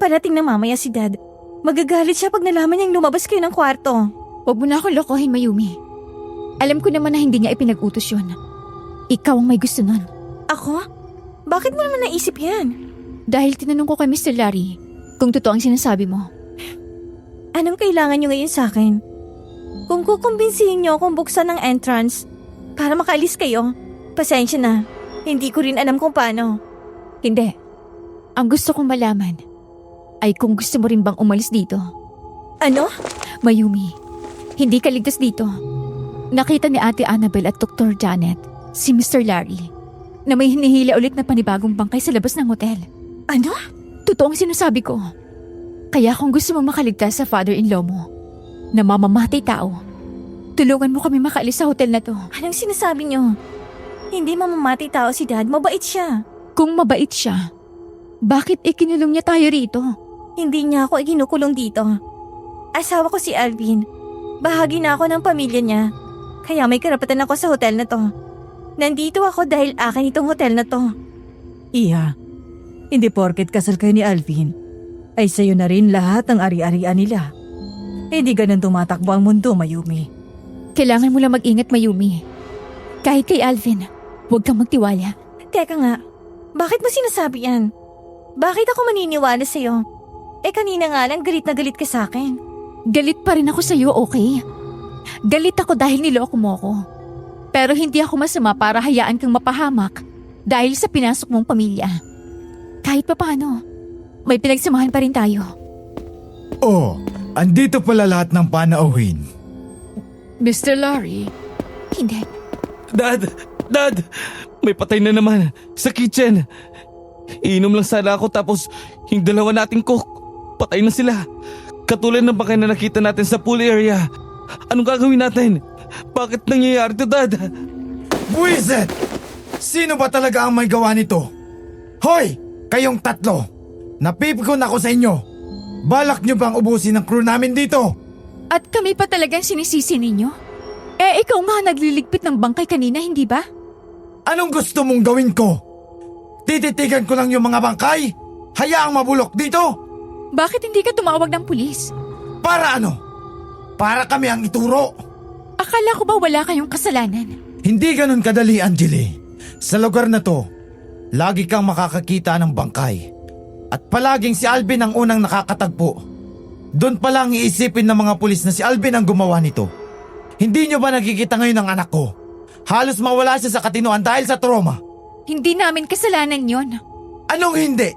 Parating na mamaya si Dad. Magagalit siya pag nalaman niyang lumabas kayo ng kwarto. Huwag mo na akong lokohin, Mayumi. Alam ko naman na hindi niya ipinag-utos yun. Ikaw ang may gusto nun. Ako? Bakit mo naman naisip yan? Dahil tinanong ko kay Mr. Larry kung totoo ang sinasabi mo. Anong kailangan niyo ngayon sa akin? Kung kukumbinsihin niyo akong buksan ng entrance para makaalis kayo, pasensya na. Hindi ko rin alam kung paano. Hindi. Ang gusto kong malaman ay kung gusto mo rin bang umalis dito. Ano? Mayumi, hindi ka ligtas dito. Nakita ni Ate Annabel at Dr. Janet si Mr. Larry na may hinihila ulit na panibagong bangkay sa labas ng hotel. Ano? Totoo ang sinasabi ko. Kaya kung gusto mo makaligtas sa father-in-law mo na mamamatay tao, tulungan mo kami makaalis sa hotel na to. Anong sinasabi niyo? Hindi mamamatay tao si Dad. Mabait siya. Kung mabait siya, bakit ikinulong niya tayo rito? Hindi niya ako ikinukulong dito. Asawa ko si Alvin. Bahagi na ako ng pamilya niya. Kaya may karapatan ako sa hotel na to. Nandito ako dahil akin itong hotel na to. Iha, hindi porket kasal kayo ni Alvin, ay sa'yo na rin lahat ng ari-arian nila. Hindi ganun tumatakbo ang mundo, Mayumi. Kailangan mo lang mag-ingat, Mayumi. Kahit kay Alvin, huwag kang magtiwala. Teka nga, bakit mo sinasabi yan? Bakit ako maniniwala sa'yo? Kanina nga lang galit na galit ka sa akin. Galit pa rin ako sa'yo, okay? Galit ako dahil niloko mo ako. Pero hindi ako masama para hayaan kang mapahamak dahil sa pinasok mong pamilya. Kahit pa paano, may pinagsamahan pa rin tayo. Oh, andito pala lahat ng panauhin. Mr. Larry, Hindi. Dad! Dad! May patay na naman sa kitchen. Iinom lang sana ako tapos yung dalawa nating cook, patay na sila. Katulad ng bangkay na nakita natin sa pool area. Anong gagawin natin? Bakit nangyayari to, Dad? Buisit! Sino ba talaga ang may gawa nito? Hoy! Kayong tatlo! Napipikon ako sa inyo! Balak nyo bang ubusin ang crew namin dito? At kami pa talagang sinisisi ninyo? Ikaw nga nagliligpit ng bangkay kanina, hindi ba? Anong gusto mong gawin ko? Tititigan ko lang yung mga bangkay? Hayaang mabulok dito? Bakit hindi ka tumawag ng pulis? Para ano? Para kami ang ituro? Akala ko ba wala kayong kasalanan? Hindi ganun kadali, Angeli. Sa lugar na to, lagi kang makakakita ng bangkay. At palaging si Alvin ang unang nakakatagpo. Doon pa lang iisipin ng mga pulis na si Alvin ang gumawa nito. Hindi nyo ba nakikita ngayon ang anak ko? Halos mawala siya sa katinoan dahil sa trauma. Hindi namin kasalanan yon. Anong hindi?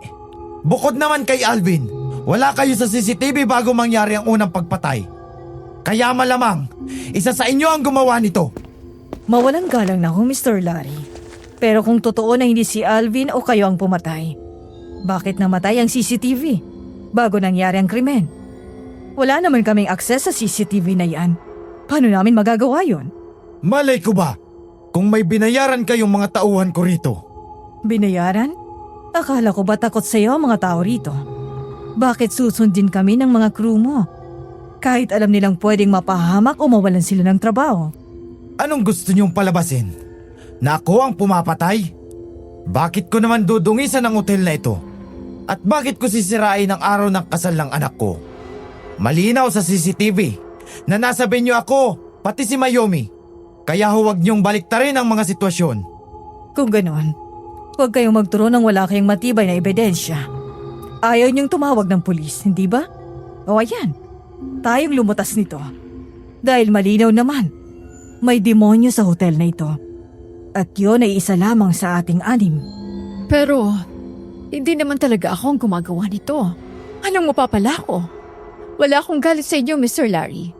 Bukod naman kay Alvin, wala kayo sa CCTV bago mangyari ang unang pagpatay. Kaya malamang, isa sa inyo ang gumawa nito. Mawalang galang na ako, Mr. Larry. Pero kung totoo na hindi si Alvin o kayo ang pumatay, bakit namatay ang CCTV bago nangyari ang krimen? Wala naman kaming akses sa CCTV na yan. Paano namin magagawa yon? Malay ko ba? Kung may binayaran kayong mga tauhan ko rito. Binayaran? Akala ko ba takot sa'yo ang mga tao rito? Bakit susundin kami ng mga crew mo? Kahit alam nilang pwedeng mapahamak o mawalan sila ng trabaho. Anong gusto niyong palabasin? Na ako ang pumapatay? Bakit ko naman dudungisan ang hotel na ito? At bakit ko sisirain ang araw ng kasal ng anak ko? Malinaw sa CCTV na nasa venue ako, pati si Mayumi. Kaya huwag niyong baliktarin ang mga sitwasyon. Kung ganoon, huwag kayong magturo ng wala kayong matibay na ebidensya. Ayaw niyong tumawag ng pulis, hindi ba? O ayan, tayong lumutas nito. Dahil malinaw naman, may demonyo sa hotel na ito. At yun ay isa lamang sa ating 6. pero hindi naman talaga ako ang gumagawa nito. Anong mapapala ko? Wala akong galit sa inyo, Mr. Larry.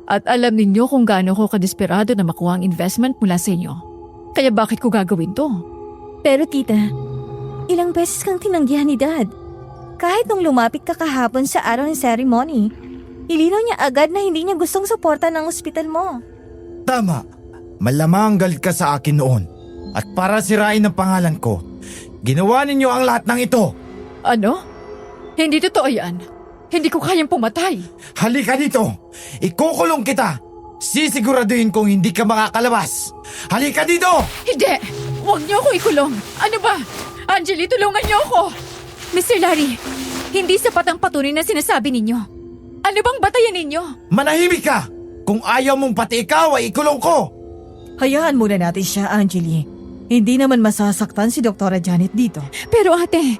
At alam ninyo kung gaano ko kadesperado na makuha ang investment mula sa inyo. Kaya bakit ko gagawin to? Pero tita, ilang beses kang tinanggihan ni Dad. Kahit nung lumapit ka kahapon sa araw ng ceremony, ilinaw niya agad na hindi niya gustong suporta ng ospital mo. Tama. Malamang galit ka sa akin noon. At para sirain ang pangalan ko, ginawa ninyo ang lahat ng ito. Ano? Hindi totoo yan. Hindi ko kayang pumatay. Halika dito. Ikukulong kita. Sisiguraduhin kong hindi ka makakalabas. Halika dito! Hindi! Huwag niyo ako ikulong. Ano ba? Angeli, tulungan niyo ako. Mr. Larry, hindi sapat ang patunay na sinasabi ninyo. Ano bang batayan ninyo? Manahimik ka! Kung ayaw mong pati ikaw ay ikulong ko! Hayaan muna natin siya, Angeli. Hindi naman masasaktan si Dr. Janet dito. Pero ate,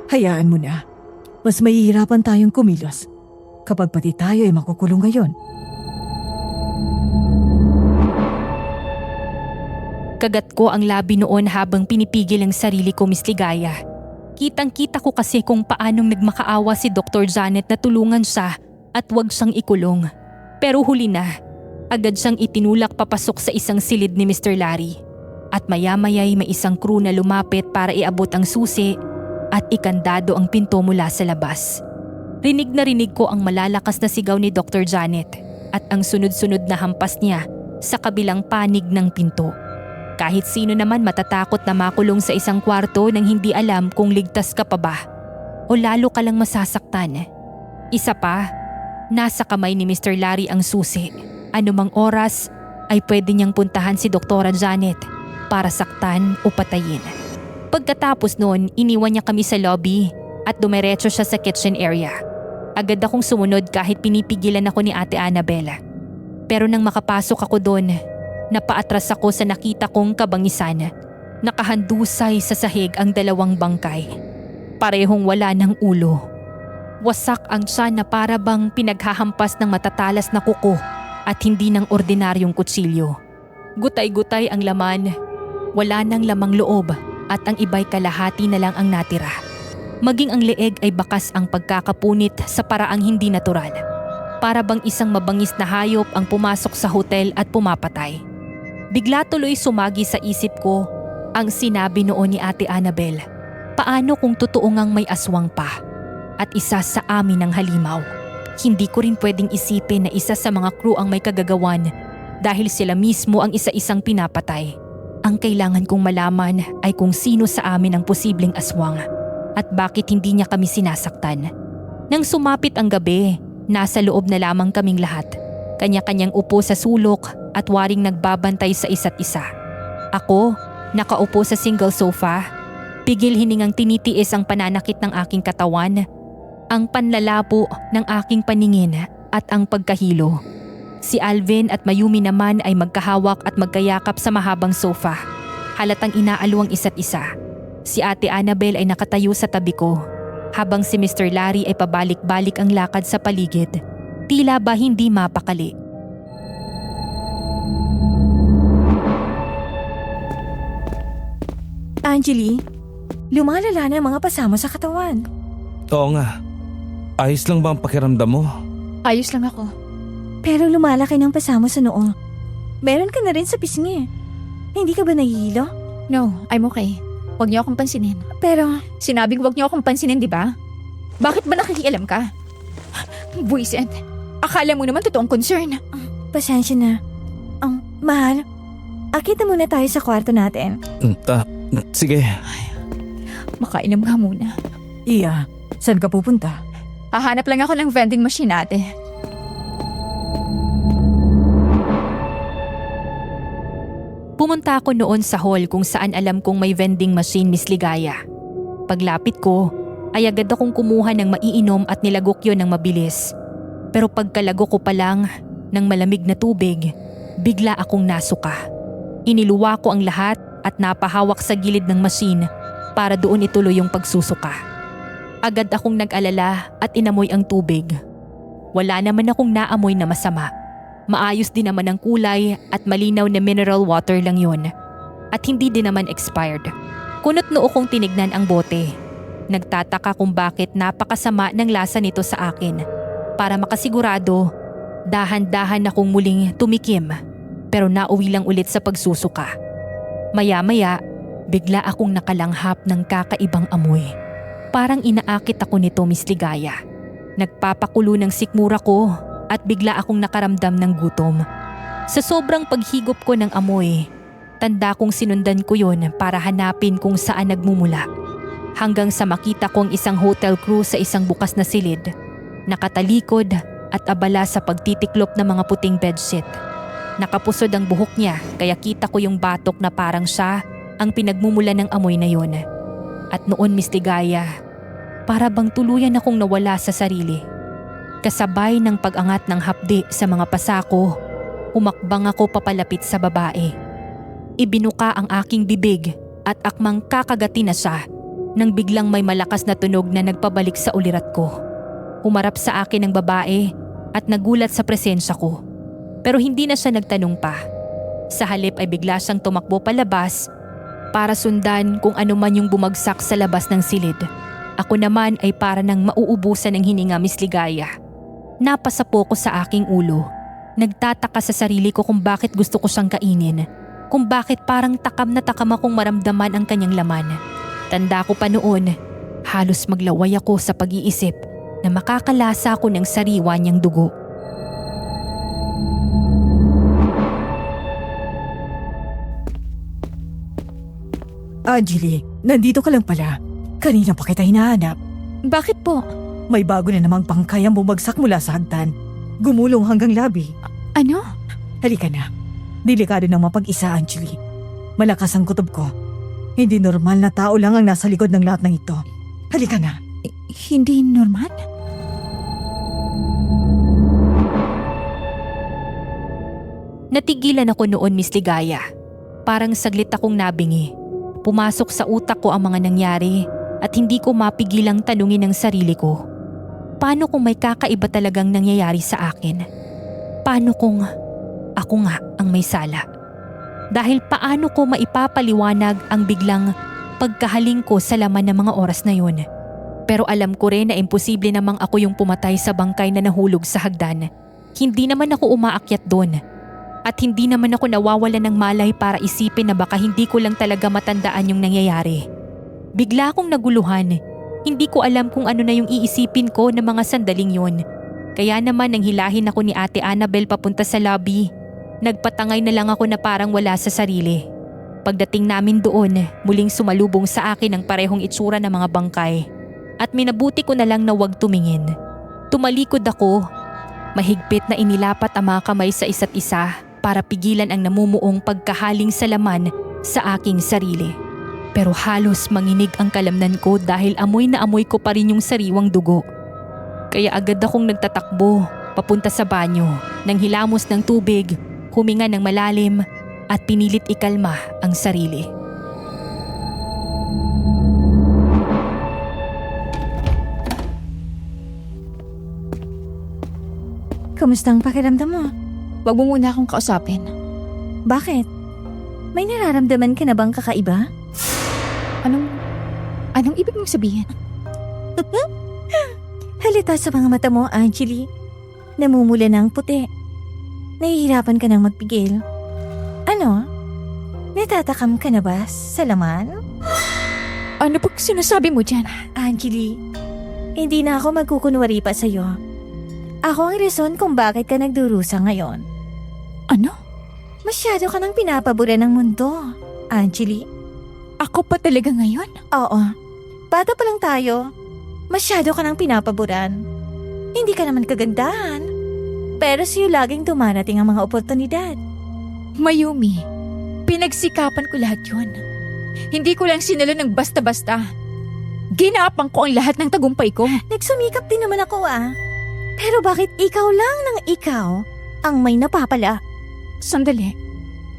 Hayaan mo na. Mas mahihirapan tayong kumilos kapag pati tayo ay makukulong ngayon. Kagat ko ang labi noon habang pinipigil ang sarili ko, Miss Ligaya. Kitang-kita ko kasi kung paanong nagmakaawa si Dr. Janet na tulungan siya at wag siyang ikulong. Pero huli na, agad siyang itinulak papasok sa isang silid ni Mr. Larry. At maya-maya'y may isang crew na lumapit para iabot ang susi at ikandado ang pinto mula sa labas. Rinig na rinig ko ang malalakas na sigaw ni Dr. Janet at ang sunod-sunod na hampas niya sa kabilang panig ng pinto. Kahit sino naman matatakot na makulong sa isang kwarto nang hindi alam kung ligtas ka pa ba o lalo ka lang masasaktan. Isa pa, nasa kamay ni Mr. Larry ang susi. Anumang oras ay pwede niyang puntahan si Dr. Janet para saktan o patayin. Pagkatapos noon, iniwan niya kami sa lobby at dumiretso siya sa kitchen area. Agad akong sumunod kahit pinipigilan ako ni Ate Annabella. Pero nang makapasok ako doon, napaatras ako sa nakita kong kabangisan. Nakahandusay sa sahig ang dalawang bangkay. Parehong wala ng ulo. Wasak ang tiyan na para bang pinaghahampas ng matatalas na kuko at hindi ng ordinaryong kutsilyo. Gutay-gutay ang laman, wala nang lamang loob at ang iba'y kalahati na lang ang natira. Maging ang leeg ay bakas ang pagkakapunit sa paraang hindi natural. Para bang isang mabangis na hayop ang pumasok sa hotel at pumapatay. Bigla tuloy sumagi sa isip ko ang sinabi noon ni Ate Annabel. Paano kung totoo ngang may aswang pa at isa sa amin ang halimaw? Hindi ko rin pwedeng isipin na isa sa mga crew ang may kagagawan dahil sila mismo ang isa-isang pinapatay. Ang kailangan kong malaman ay kung sino sa amin ang posibleng aswang at bakit hindi niya kami sinasaktan. Nang sumapit ang gabi, nasa loob na lamang kaming lahat. Kanya-kanyang upo sa sulok at waring nagbabantay sa isa't isa. Ako, nakaupo sa single sofa, pigil hiningang tinitiis ang pananakit ng aking katawan, ang panlalabo ng aking paningin at ang pagkahilo. Si Alvin at Mayumi naman ay magkahawak at magkayakap sa mahabang sofa. Halatang inaalawang isa't isa. Si Ate Annabel ay nakatayo sa tabi ko, habang si Mr. Larry ay pabalik-balik ang lakad sa paligid. Tila ba hindi mapakali. Angeli, lumalala na ang mga pasama sa katawan. Oo nga. Ayos lang ba ang pakiramdam mo? Ayos lang ako. Pero lumalaki ng pasama sa noo. Meron ka na rin sa pisngi. Hindi ka ba nahihilo? No, I'm okay. Huwag niyo akong pansinin. Pero, Sinabing huwag niyo akong pansinin, di ba? Bakit ba nakikialam ka? Buisit. Akala mo naman totoong concern. pasensya na. Mahal, akit na muna tayo sa kwarto natin. Sige. Makainom ka muna. Iya, saan ka pupunta? Hahanap lang ako ng vending machine, ate. Pumunta ako noon sa hall kung saan alam kong may vending machine, Miss Ligaya. Paglapit ko, ay agad akong kumuha ng maiinom at nilagok yon ng mabilis. Pero pagkalagok ko pa lang ng malamig na tubig, bigla akong nasuka. Iniluwa ko ang lahat at napahawak sa gilid ng machine para doon ituloy yung pagsusuka. Agad akong nag-alala at inamoy ang tubig. Wala naman akong naamoy na masama. Maayos din naman ang kulay at malinaw na mineral water lang yun. At hindi din naman expired. Kunot noo kong tinignan ang bote. Nagtataka kung bakit napakasama ng lasa nito sa akin. Para makasigurado, dahan-dahan akong muling tumikim. Pero nauwi lang ulit sa pagsusuka. Maya-maya, bigla akong nakalanghap ng kakaibang amoy. Parang inaakit ako nito, Miss Ligaya. Nagpapakulo ng sikmura ko at bigla akong nakaramdam ng gutom. Sa sobrang paghigop ko ng amoy, tanda kong sinundan ko yon para hanapin kung saan nagmumula. Hanggang sa makita kong isang hotel crew sa isang bukas na silid, nakatalikod at abala sa pagtitiklop ng mga puting bedsheet. Nakapusod ang buhok niya kaya kita ko yung batok na parang siya ang pinagmumula ng amoy na yon. At noon, Miss Ligaya, para bang tuluyan akong nawala sa sarili. Kasabay ng pag-angat ng hapdi sa mga pasako, umakbang ako papalapit sa babae. Ibinuka ang aking bibig at akmang kakagati na siya nang biglang may malakas na tunog na nagpabalik sa ulirat ko. Humarap sa akin ang babae at nagulat sa presensya ko. Pero hindi na siya nagtanong pa. Sa halip ay bigla siyang tumakbo palabas para sundan kung ano man yung bumagsak sa labas ng silid. Ako naman ay para nang mauubusan ng hininga, Miss Ligaya. Napasapo ko sa aking ulo. Nagtataka sa sarili ko kung bakit gusto ko siyang kainin. Kung bakit parang takam na takam akong maramdaman ang kanyang laman. Tanda ko pa noon, halos maglaway ako sa pag-iisip na makakalasa ako ng sariwa niyang dugo. Anjali, nandito ka lang pala. Kanina pa kita hinahanap. Bakit po? May bago na namang bangkay ang bumagsak mula sa hagdan. Gumulong hanggang labi. Ano? Halika na. Delikado ng mapag-isa, Anjali. Malakas ang kutob ko. Hindi normal na tao lang ang nasa likod ng lahat ng ito. Halika na. Hindi normal? Natigilan ako noon, Miss Ligaya. Parang saglit akong nabingi. Pumasok sa utak ko ang mga nangyari at hindi ko mapigilang tanungin ang sarili ko. Paano kung may kakaiba talagang nangyayari sa akin? Paano kung ako nga ang may sala? Dahil paano ko maipapaliwanag ang biglang pagkahaling ko sa laman ng mga oras na yun? Pero alam ko rin na imposible namang ako yung pumatay sa bangkay na nahulog sa hagdan. Hindi naman ako umaakyat doon. At hindi naman ako nawawalan ng malay para isipin na baka hindi ko lang talaga matandaan yung nangyayari. Bigla akong naguluhan. Hindi ko alam kung ano na yung iisipin ko ng mga sandaling yun. Kaya naman nang hilahin ako ni Ate Annabel papunta sa lobby, nagpatangay na lang ako na parang wala sa sarili. Pagdating namin doon, muling sumalubong sa akin ang parehong itsura ng mga bangkay. At minabuti ko na lang na huwag tumingin. Tumalikod ako. Mahigpit na inilapat ang mga kamay sa isa't isa para pigilan ang namumuong pagkahaling sa laman sa aking sarili. Pero halos manginig ang kalamnan ko dahil amoy na amoy ko pa rin yung sariwang dugo. Kaya agad akong nagtatakbo papunta sa banyo nang hilamos ng tubig, huminga ng malalim at pinilit ikalma ang sarili. Kamusta ang pakiramdam mo? Huwag mo muna akong kausapin. Bakit? May nararamdaman ka na bang kakaiba? Anong ibig mong sabihin? Halata sa mga mata mo, Anjali. Namumula na ang puti. Nahihirapan ka nang magpigil. Ano? Natatakam ka na ba sa laman? Ano pag sinasabi mo dyan? Anjali, hindi na ako magkukunwari pa sa'yo. Ako ang rason kung bakit ka nagdurusa ngayon. Ano? Masyado ka nang pinapabura ng mundo, Anjali. Ako pa talaga ngayon? Oo. Bata pa lang tayo. Masyado ka nang pinapaboran. Hindi ka naman kagandahan. Pero sa'yo laging dumarating ang mga oportunidad. Mayumi, pinagsikapan ko lahat yun. Hindi ko lang sinalo ng basta-basta. Ginapang ko ang lahat ng tagumpay ko. Nagsumikap din naman ako Pero bakit ikaw lang ng ikaw ang may napapala? Sandali.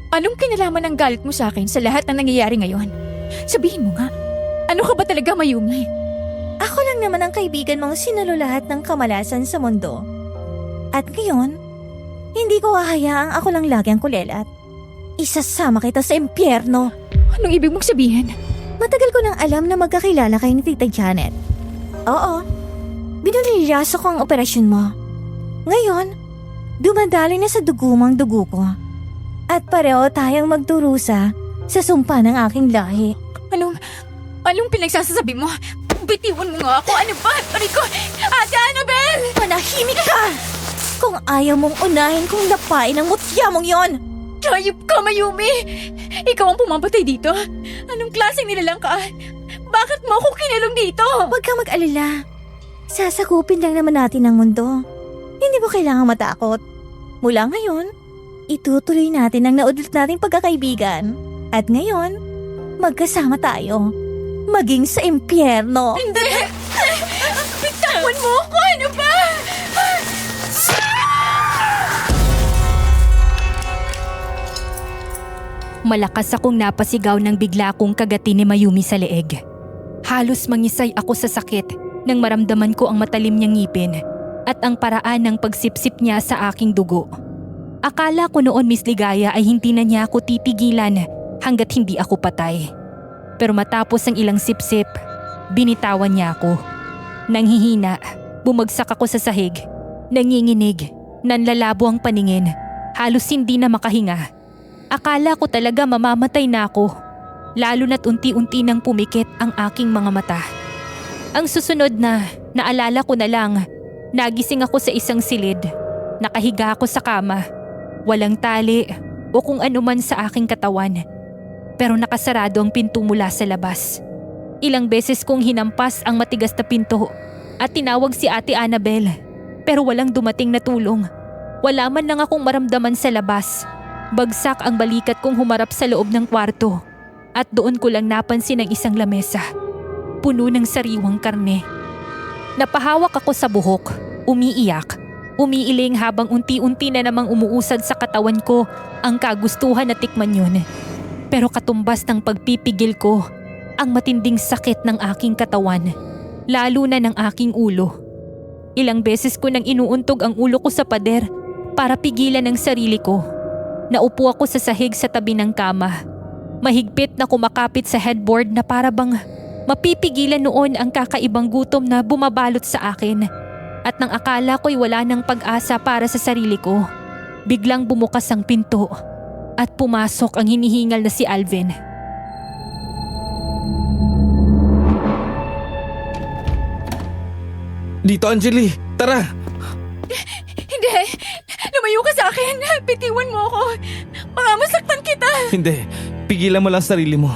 Anong kinalaman ng galit mo sa akin sa lahat ng nangyayari ngayon? Sabihin mo nga, ano ka ba talaga, Mayumi? Ako lang naman ang kaibigan mong sinalo lahat ng kamalasan sa mundo. At ngayon, hindi ko hahayaang ako lang lagi ang kulelat. Isasama kita sa impyerno. Anong ibig mong sabihin? Matagal ko nang alam na magkakilala kayo ni Tita Janet. Oo, binulilyaso ko ang operasyon mo. Ngayon, dumadali na sa dugumang dugo ko. At pareho tayong magdurusa sa sumpa ng aking lahi. Anong pinagsasasabi mo? Bitiwan mo nga ako! Ano ba? Rico! Ate Annabel! Manahimik ka! Kung ayaw mong unahin kung napain ang mutya mong yon! Hayop ka, Mayumi! Ikaw ang pumamatay dito? Anong klaseng nilalang ka? Bakit mo ako kinulong dito? Huwag kang mag-alala. Sasakupin lang naman natin ang mundo. Hindi mo kailangang matakot. Mula ngayon, itutuloy natin ang naudot nating pagkakaibigan. At ngayon, magkasama tayo. Maging sa impyerno. Hindi! Bitawan mo ako! Ano ba? Malakas akong napasigaw nang bigla kong kagati ni Mayumi sa leeg. Halos mangisay ako sa sakit nang maramdaman ko ang matalim niyang ngipin at ang paraan ng pagsipsip niya sa aking dugo. Akala ko noon, Miss Ligaya, ay hindi na niya ako titigilan hanggat hindi ako patay. Pero matapos ang ilang sipsip, binitawan niya ako. Nanghihina, bumagsak ako sa sahig, nanginginig, nanlalabo ang paningin, halos hindi na makahinga. Akala ko talaga mamamatay na ako, lalo na't unti-unti nang pumikit ang aking mga mata. Ang susunod na, naalala ko na lang, nagising ako sa isang silid. Nakahiga ako sa kama, walang tali o kung anuman sa aking katawan. Pero nakasarado ang pinto mula sa labas. Ilang beses kong hinampas ang matigas na pinto at tinawag si Ate Annabel, pero walang dumating na tulong. Wala man lang akong maramdaman sa labas. Bagsak ang balikat kong humarap sa loob ng kwarto at doon ko lang napansin ang isang lamesa, puno ng sariwang karne. Napahawak ako sa buhok, umiiyak, umiiling habang unti-unti na namang umuusad sa katawan ko ang kagustuhan na tikman yun. Pero katumbas ng pagpipigil ko, ang matinding sakit ng aking katawan, lalo na ng aking ulo. Ilang beses ko nang inuuntog ang ulo ko sa pader para pigilan ang sarili ko. Naupo ako sa sahig sa tabi ng kama. Mahigpit na kumakapit sa headboard na para bang mapipigilan noon ang kakaibang gutom na bumabalot sa akin. At nang akala ko'y wala ng pag-asa para sa sarili ko, biglang bumukas ang pinto at pumasok ang hinihingal na si Alvin. Dito, Anjali! Tara! Hindi! Lumayo ka sa akin! Bitiwan mo ako! Baka masaktan kita! Hindi. Pigilan mo lang sarili mo.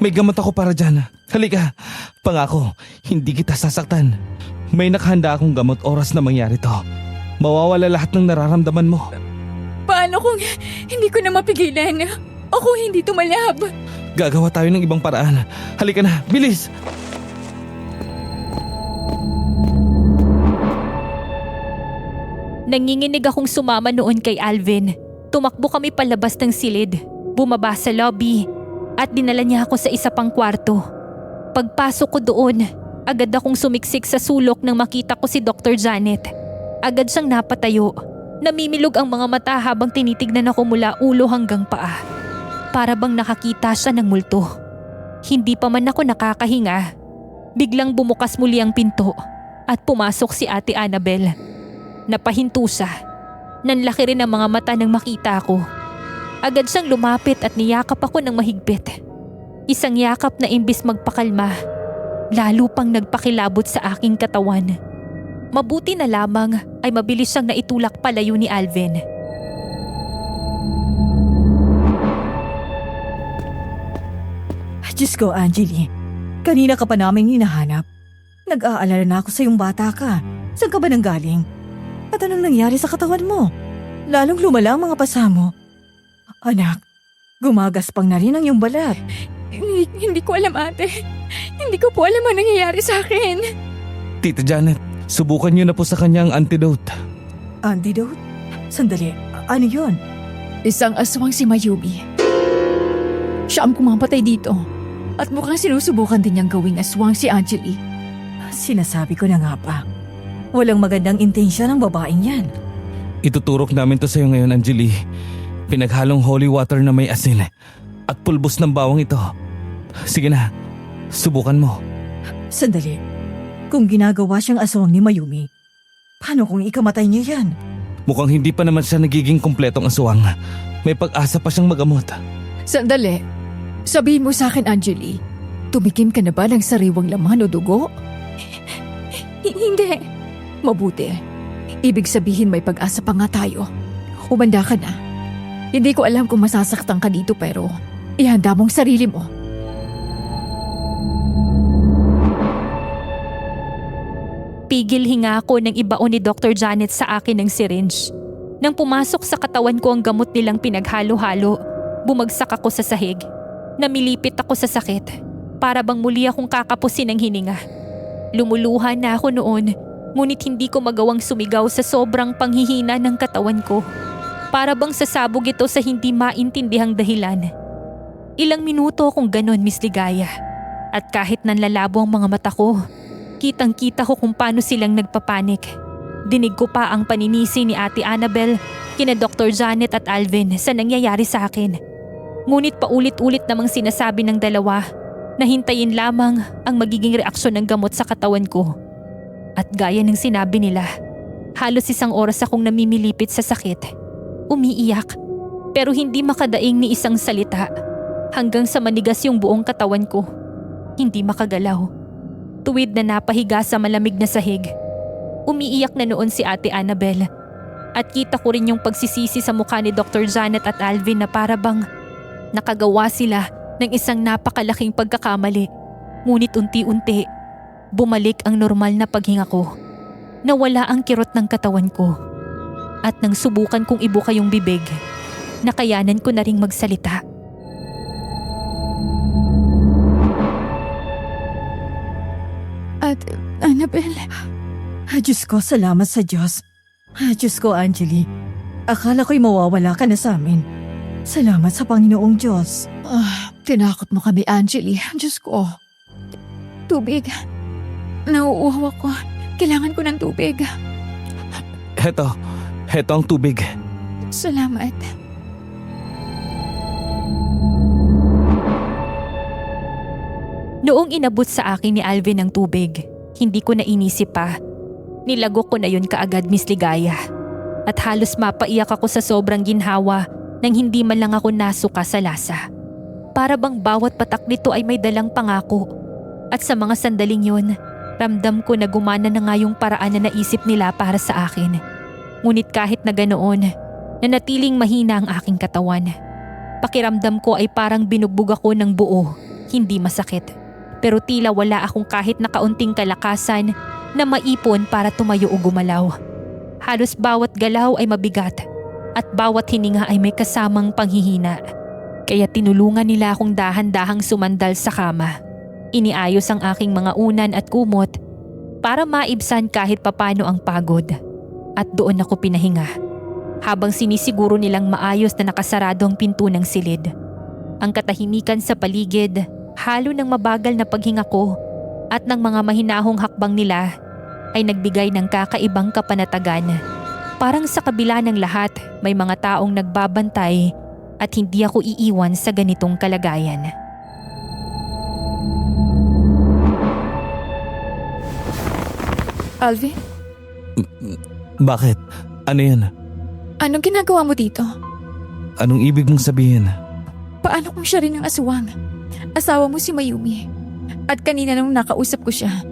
May gamot ako para dyan. Halika. Pangako, hindi kita sasaktan. May nakahanda akong gamot oras na mangyari to. Mawawala lahat ng nararamdaman mo. Paano kung hindi ko na mapigilan? O kung hindi tumalab? Gagawa tayo ng ibang paraan. Halika na, bilis! Nanginginig akong sumama noon kay Alvin. Tumakbo kami palabas ng silid, bumaba sa lobby at dinala niya ako sa isa pang kwarto. Pagpasok ko doon, agad akong sumiksik sa sulok nang makita ko si Dr. Janet. Agad siyang napatayo. Namimilog ang mga mata habang tinitignan ako mula ulo hanggang paa. Para bang nakakita siya ng multo. Hindi pa man ako nakakahinga. Biglang bumukas muli ang pinto at pumasok si Ate Annabel. Napahinto siya. Nanlaki rin ang mga mata nang makita ako. Agad siyang lumapit at niyakap ako ng mahigpit. Isang yakap na imbis magpakalma, lalo pang nagpakilabot sa aking katawan. Mabuti na lamang ay mabilis siyang naitulak palayo ni Alvin. Diyos ko, Anjali. Kanina ka pa namin hinahanap. Nag-aalala na ako sa iyong bata ka. Saan ka ba nanggaling? At anong nangyari sa katawan mo? Lalong lumala ang mga pasa mo. Anak, gumagaspang na rin ang iyong balat. Hindi ko alam, ate. Hindi ko po alam ang nangyayari sa akin. Tita Janet, subukan niyo na po sa kanya ang antidote. Antidote? Sandali, ano yun? Isang aswang si Mayumi. Siya ang kumamatay dito. At mukhang sinusubukan din niyang gawing aswang si Anjali. Sinasabi ko na nga pa. Walang magandang intensyon ng babaeng yan. Ituturok namin to sa iyo ngayon, Anjali. Pinaghalong holy water na may asin at pulbos ng bawang ito. Sige na, subukan mo. Sandali, kung ginagawa siyang aswang ni Mayumi, paano kung ikamatay niya yan? Mukhang hindi pa naman siya nagiging kumpletong aswang. May pag-asa pa siyang magamot. Sandali. Sabihin mo sa akin, Anjali. Tumikim ka na ba ng sariwang laman o dugo? Hindi. Mabuti. Ibig sabihin may pag-asa pa nga tayo. Umanda ka na. Hindi ko alam kung masasaktan ka dito pero ihanda mong sarili mo. Pigil hinga ako nang ibaon ni Dr. Janet sa akin ng syringe. Nang pumasok sa katawan ko ang gamot nilang pinaghalo-halo, bumagsak ako sa sahig. Namilipit ako sa sakit. Para bang muli akong kakapusin ng hininga. Lumuluha na ako noon, ngunit hindi ko magawang sumigaw sa sobrang panghihina ng katawan ko. Para bang sasabog ito sa hindi maintindihang dahilan. Ilang minuto akong ganon, Miss Ligaya. At kahit nanlalabo ang mga mata ko, kitang-kita ko kung paano silang nagpapanik. Dinig ko pa ang paninisi ni Ate Annabel, kina Dr. Janet at Alvin sa nangyayari sa akin. Ngunit paulit-ulit namang sinasabi ng dalawa na hintayin lamang ang magiging reaksyon ng gamot sa katawan ko. At gaya ng sinabi nila, halos 1 oras akong namimilipit sa sakit. Umiiyak, pero hindi makadaing ni isang salita hanggang sa manigas yung buong katawan ko. Hindi makagalaw. Tuwid na napahiga sa malamig na sahig. Umiiyak na noon si Ate Annabel at kita ko rin yung pagsisisi sa mukha ni Dr. Janet at Alvin na para bang nakagawa sila ng isang napakalaking pagkakamali. Ngunit unti-unti, bumalik ang normal na paghinga ko. Nawala ang kirot ng katawan ko. At nang subukan kong ibuka yung bibig, nakayanan ko na ring magsalita. At Annabel, Diyos ko, salamat sa Diyos. Diyos ko, Angelie. Akala ko'y mawawala ka na sa amin. Salamat sa Panginoong Diyos. tinakot mo kami, Angelie. Diyos ko. Tubig. Nauuhaw ako. Kailangan ko ng tubig. Heto ang tubig. Salamat. Noong inabot sa akin ni Alvin ang tubig, hindi ko na inisip pa. Nilagok ko na yun kaagad, Miss Ligaya. At halos mapaiyak ako sa sobrang ginhawa nang hindi man lang ako nasuka sa lasa. Para bang bawat patak nito ay may dalang pangako. At sa mga sandaling yun, ramdam ko na gumana na nga yung paraan na naisip nila para sa akin. Ngunit kahit na ganoon, nanatiling mahina ang aking katawan. Pakiramdam ko ay parang binugbog ako ng buo, hindi masakit. Pero tila wala akong kahit na kaunting kalakasan na maipon para tumayo o gumalaw. Halos bawat galaw ay mabigat at bawat hininga ay may kasamang panghihina. Kaya tinulungan nila akong dahan-dahang sumandal sa kama. Iniayos ang aking mga unan at kumot para maibsan kahit papano ang pagod. At doon ako pinahinga habang sinisiguro nilang maayos na nakasarado ang pinto ng silid. Ang katahimikan sa paligid, halo ng mabagal na paghinga ko at ng mga mahinahong hakbang nila ay nagbigay ng kakaibang kapanatagan. Parang sa kabila ng lahat may mga taong nagbabantay at hindi ako iiwan sa ganitong kalagayan. Alvin, Bakit? Ano yan? anong ginagawa mo dito? Anong ibig mong sabihin? Paano kung siya rin ang aswang? Asawa mo si Mayumi. At kanina nung nakausap ko siya,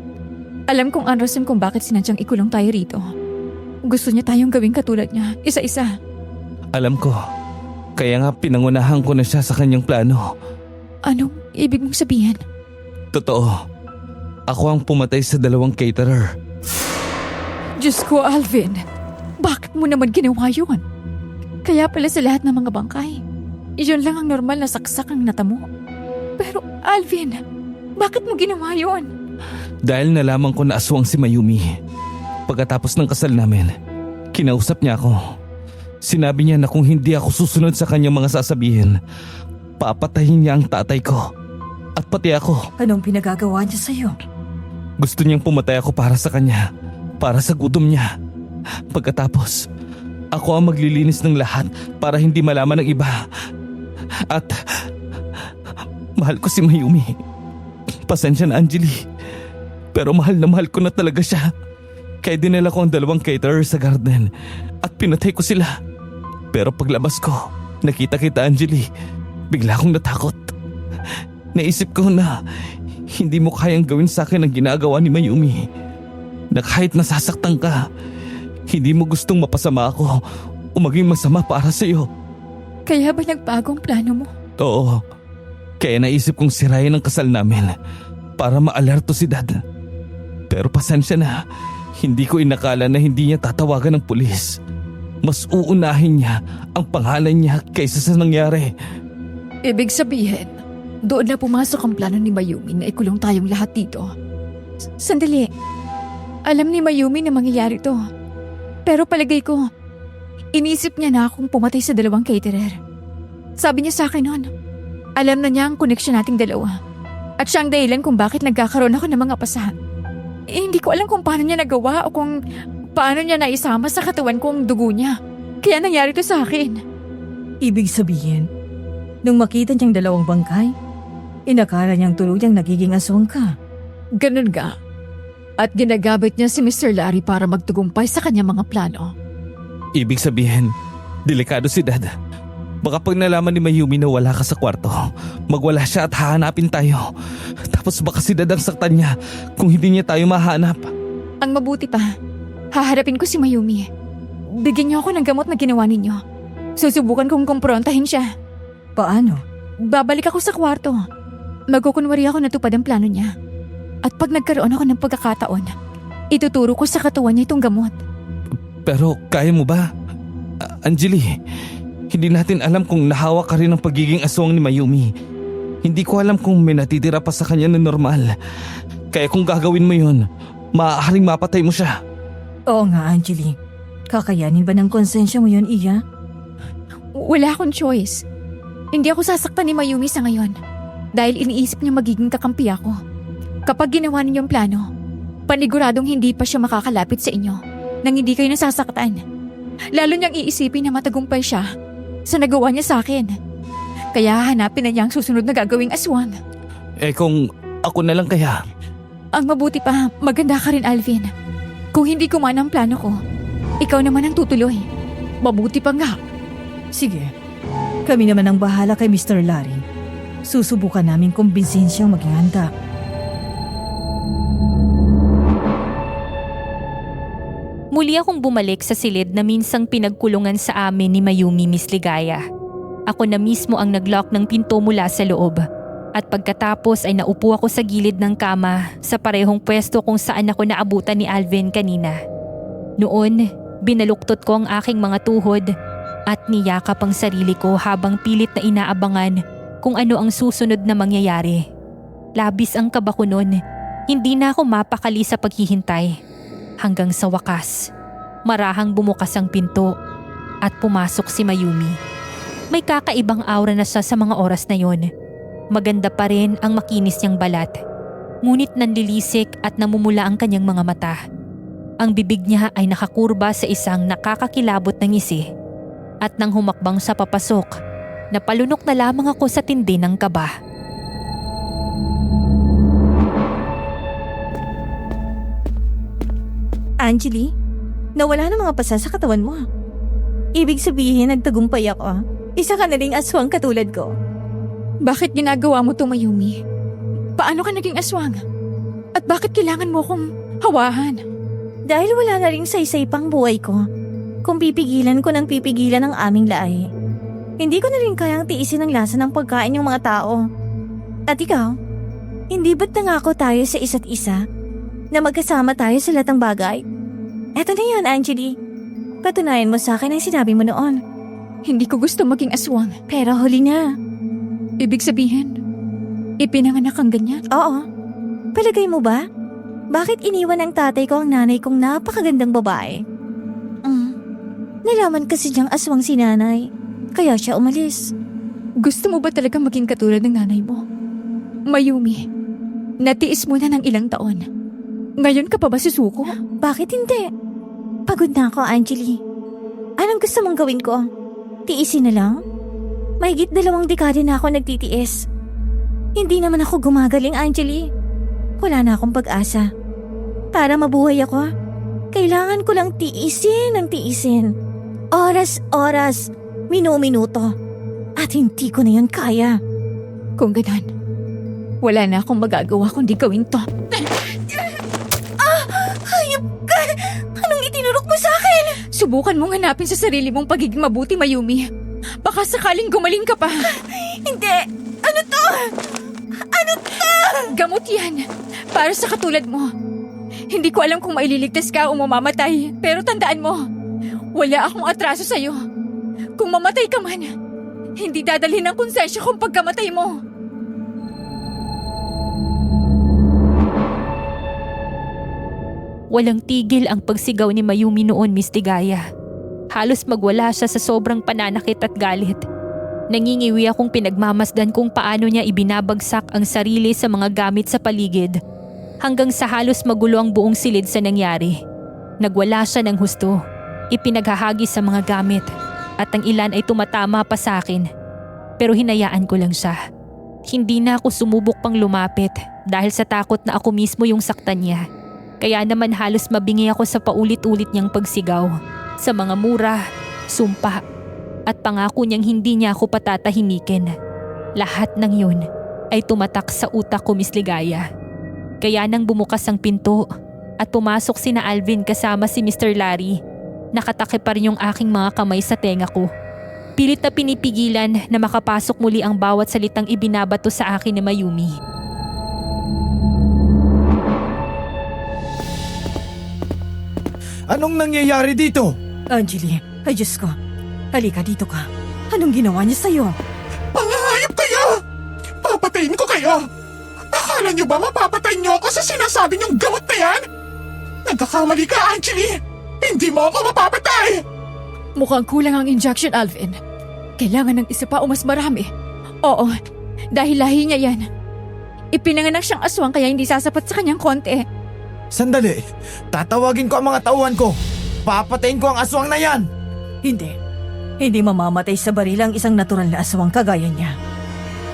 alam kong ang rason kung bakit sinadyang ikulong tayo rito. Gusto niya tayong gawing katulad niya, isa-isa. Alam ko. Kaya nga pinangunahan ko na siya sa kanyang plano. Anong ibig mong sabihin? Totoo. Ako ang pumatay sa 2 caterer. Diyos ko, Alvin. Bakit mo naman ginawa yun? Kaya pala sa lahat ng mga bangkay, iyon lang ang normal na saksak ang natamo. Pero Alvin, bakit mo ginawa yun? Dahil nalaman ko na aswang si Mayumi. Pagkatapos ng kasal namin, kinausap niya ako. Sinabi niya na kung hindi ako susunod sa kanyang mga sasabihin, papatayin niya ang tatay ko. At pati ako. Anong pinagagawa niya sa'yo? Gusto niyang pumatay ako para sa kanya. Para sa gutom niya. Pagkatapos, ako ang maglilinis ng lahat para hindi malaman ng iba. At mahal ko si Mayumi. Pasensya na, Angelie. Pero mahal ko na talaga siya. Kaya dinala ko ang 2 caterer sa garden at pinatay ko sila. Pero paglabas ko, nakita kita, Angelie. Bigla akong natakot. Naisip ko na Hindi mo kayang gawin sa akin ang ginagawa ni Mayumi. Na kahit nasasaktan ka, hindi mo gustong mapasama ako o maging masama para sa iyo. Kaya ba nagbago ang plano mo? Oo, kaya naisip kong sirayin ang kasal namin para maalerto si Dad. Pero pasensya na, hindi ko inakala na hindi niya tatawagan ng pulis. Mas uunahin niya ang pangalan niya kaysa sa nangyari. Ibig sabihin, doon na pumasok ang plano ni Mayumi na ikulong tayong lahat dito. Sandali. Alam ni Mayumi na mangyayari to. Pero palagay ko, inisip niya na akong pumatay sa dalawang caterer. Sabi niya sa akin noon, alam na niya ang koneksyon nating dalawa. At siya ang dahilan kung bakit nagkakaroon ako ng mga pasa. Hindi ko alam kung paano niya nagawa o kung paano niya naisama sa katawan ko ang dugo niya. Kaya nangyari to sa akin. Ibig sabihin, nung makita niyang dalawang bangkay, inakala niyang tuluyang nagiging aswang ka. Ganun nga. At ginagamit niya si Mr. Larry para magtagumpay sa kanyang mga plano. Ibig sabihin, delikado si Dad. Baka pag nalaman ni Mayumi na wala ka sa kwarto, magwala siya at hahanapin tayo. Tapos baka si Dad ang saktan niya kung hindi niya tayo mahanap. Ang mabuti pa, haharapin ko si Mayumi. Bigyan niyo ako ng gamot na ginawa ninyo. Susubukan kong kumprontahin siya. Paano? Babalik ako sa kwarto. Magkukunwari ako natupad ang plano niya. At pag nagkaroon ako ng pagkakataon, ituturo ko sa katawan niya itong gamot. Pero kaya mo ba? Anjali, hindi natin alam kung nahawa ka rin ng pagiging aswang ni Mayumi. Hindi ko alam kung may natitira pa sa kanya na normal. Kaya kung gagawin mo yun, maaaring mapatay mo siya. Oo nga, Anjali. Kakayanin ba ng konsensya mo yun, Iya? Wala akong choice. Hindi ako sasaktan ni Mayumi sa ngayon dahil iniisip niya magiging kakampi ako. Kapag ginawa niyo yung plano, paniguradong hindi pa siya makakalapit sa inyo nang hindi kayo nasasaktan. Lalo niyang iisipin na matagumpay siya sa nagawa niya sa akin. Kaya hanapin na niya ang susunod na gagawing aswang. Kung ako na lang kaya? Ang mabuti pa, maganda ka rin, Alvin. Kung hindi kumana ang plano ko, ikaw naman ang tutuloy. Mabuti pa nga. Sige. Kami naman ang bahala kay Mr. Larry. Susubukan namin kumbinsihin siyang maging handa. Muli akong bumalik sa silid na minsang pinagkulungan sa amin ni Mayumi, Miss Ligaya. Ako na mismo ang naglock ng pinto mula sa loob. At pagkatapos ay naupo ako sa gilid ng kama sa parehong pwesto kung saan ako naabutan ni Alvin kanina. Noon, binaluktot ko ang aking mga tuhod at niyakap ang sarili ko habang pilit na inaabangan kung ano ang susunod na mangyayari. Labis ang kaba ko noon, hindi na ako mapakali sa paghihintay. Hanggang sa wakas, marahang bumukas ang pinto at pumasok si Mayumi. May kakaibang aura na siya sa mga oras na yon. Maganda pa rin ang makinis niyang balat. Ngunit nanlilisik at namumula ang kanyang mga mata. Ang bibig niya ay nakakurba sa isang nakakakilabot na ngisi. At nang humakbang sa papasok, napalunok na lamang ako sa tindi ng kaba. Anjali, nawala ng mga pasa sa katawan mo. Ibig sabihin, nagtagumpay ako. Isa ka na ring aswang katulad ko. Bakit ginagawa mo to, Mayumi? Paano ka naging aswang? At bakit kailangan mo akong hawahan? Dahil wala na ring saysay pang buhay ko. Kung pipigilan ko ng pipigilan ang aming lahi, hindi ko na rin kayang tiisin ang lasa ng pagkain yung mga tao. At ikaw, hindi ba't nangako tayo sa isa't isa na magkasama tayo sa lahat ng bagay? Eto na yan, Anjali. Patunayan mo sa akin ang sinabi mo noon. Hindi ko gusto maging aswang. Pero huli na. Ibig sabihin, ipinanganak kang ganyan? Oo. Palagay mo ba? Bakit iniwan ng tatay ko ang nanay kong napakagandang babae? Nalaman kasi niyang aswang si nanay. Kaya siya umalis. Gusto mo ba talaga maging katulad ng nanay mo? Mayumi, natiis mo na ng ilang taon. Ngayon ka pa ba susuko? Bakit hindi? Pagod na ako, Anjali. Anong gusto mong gawin ko? Tiisin na lang? Mahigit 2 dekada na ako nagtitiis. Hindi naman ako gumagaling, Anjali. Wala na akong pag-asa. Para mabuhay ako, kailangan ko lang tiisin ng tiisin. Oras-oras, minuto. At hindi ko na yan kaya. Kung ganon, Wala na akong magagawa kundi gawin to. Hayop ka! Anong itinurok mo sa akin? Subukan mong hanapin sa sarili mong pagiging mabuti, Mayumi. Baka sakaling gumaling ka pa. Hindi! Ano to? Ano to? Gamot yan. Para sa katulad mo. Hindi ko alam kung maililigtas ka o mamamatay. Pero tandaan mo, wala akong atraso sa'yo. Kung mamatay ka man, hindi dadalhin ng konsensya kung pagkamatay mo. Walang tigil ang pagsigaw ni Mayumi noon, Miss Ligaya. Halos magwala siya sa sobrang pananakit at galit. Nangingiwi akong pinagmamasdan kung paano niya ibinabagsak ang sarili sa mga gamit sa paligid hanggang sa halos magulo ang buong silid sa nangyari. Nagwala siya ng husto, ipinaghahagis sa mga gamit at ang ilan ay tumatama pa sa akin. Pero hinayaan ko lang siya. Hindi na ako sumubok pang lumapit dahil sa takot na ako mismo yung saktan niya. Kaya naman halos mabingi ako sa paulit-ulit niyang pagsigaw, sa mga mura, sumpa, at pangako niyang hindi niya ako patatahimikin. Lahat ng yun ay tumatak sa utak ko, Miss Ligaya. Kaya nang bumukas ang pinto at pumasok sina Alvin kasama si Mr. Larry, nakatakip pa rin yung aking mga kamay sa tenga ko. Pilit na pinipigilan na makapasok muli ang bawat salitang ibinabato sa akin ni Mayumi. Anong nangyayari dito? Anjali, ay Diyos ko. Halika dito ka. Anong ginawa niya sa'yo? Pangahayop kayo! Papatayin ko kayo! Akala niyo ba mapapatay niyo ako sa sinasabi niyong gamot na yan? Nagkakamali ka, Anjali! Hindi mo ako mapapatay! Mukhang kulang ang injection, Alvin. Kailangan ng isa pa o mas marami. Oo, dahil lahi niya yan. Ipinanganak siyang aswang kaya hindi sasapat sa kanyang konti. Sandali, tatawagin ko ang mga tauhan ko. Papatayin ko ang aswang na yan. Hindi. Hindi mamamatay sa baril ang isang natural na aswang kagaya niya.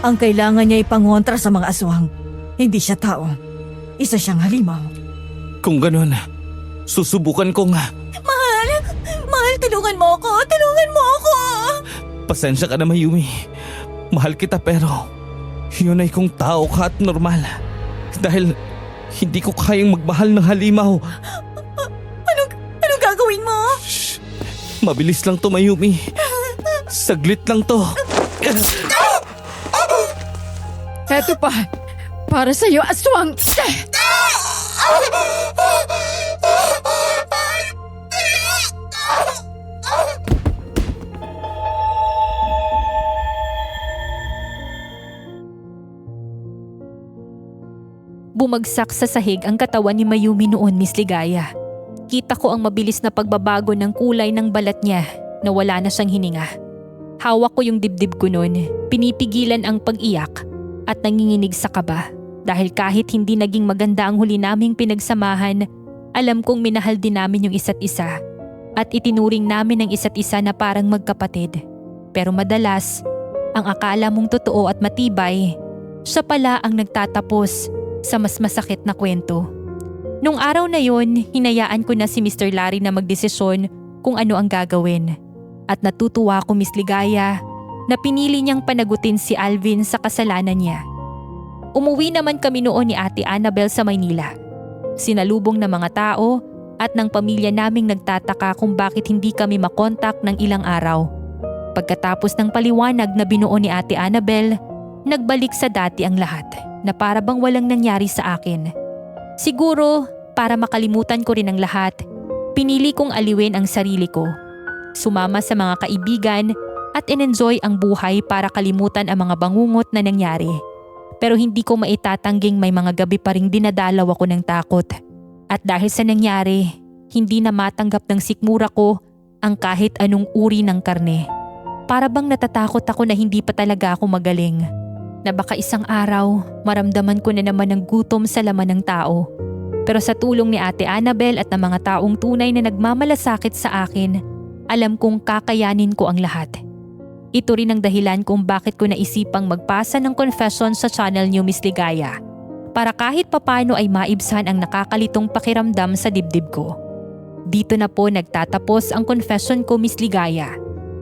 Ang kailangan niya ipangontra sa mga aswang. Hindi siya tao. Isa siyang halimaw. Kung ganun, susubukan ko nga. Mahal, tulungan mo ako! Tulungan mo ako! Pasensya ka na, Mayumi. Mahal kita pero yun ay kung tao ka at normal. Dahil hindi ko kayang magmahal ng halimaw. Anong gagawin mo? Shh! Mabilis lang to, Mayumi. Saglit lang to. Eto pa, para sa'yo, aswang! Bumagsak sa sahig ang katawan ni Mayumi noon, Miss Ligaya. Kita ko ang mabilis na pagbabago ng kulay ng balat niya na wala na siyang hininga. Hawak ko yung dibdib ko noon, pinipigilan ang pag-iyak at nanginginig sa kaba. Dahil kahit hindi naging maganda ang huli naming pinagsamahan, alam kong minahal din namin yung isa't isa. At itinuring namin ang isa't isa na parang magkapatid. Pero madalas, ang akala mong totoo at matibay, siya pala ang nagtatapos sa mas masakit na kwento. Nung araw na yon, hinayaan ko na si Mr. Larry na magdesisyon kung ano ang gagawin. At natutuwa ko, Miss Ligaya, na pinili niyang panagutin si Alvin sa kasalanan niya. Umuwi naman kami noon ni Ate Annabel sa Maynila. Sinalubong ng mga tao at ng pamilya naming nagtataka kung bakit hindi kami makontak ng ilang araw. Pagkatapos ng paliwanag na binuo ni Ate Annabel, nagbalik sa dati ang lahat na para bang walang nangyari sa akin. Siguro, para makalimutan ko rin ang lahat, pinili kong aliwin ang sarili ko. Sumama sa mga kaibigan at in-enjoy ang buhay para kalimutan ang mga bangungot na nangyari. Pero hindi ko maitatangging may mga gabi pa ring dinadalaw ako ng takot. At dahil sa nangyari, hindi na matanggap ng sikmura ko ang kahit anong uri ng karne. Para bang natatakot ako na hindi pa talaga ako magaling. Na baka isang araw, maramdaman ko na naman ang gutom sa laman ng tao. Pero sa tulong ni Ate Annabel at ng mga taong tunay na nagmamalasakit sa akin, alam kong kakayanin ko ang lahat. Ito rin ang dahilan kung bakit ko naisipang magpasa ng confession sa channel niyo, Miss Ligaya. Para kahit papano ay maibsan ang nakakalitong pakiramdam sa dibdib ko. Dito na po nagtatapos ang confession ko, Miss Ligaya.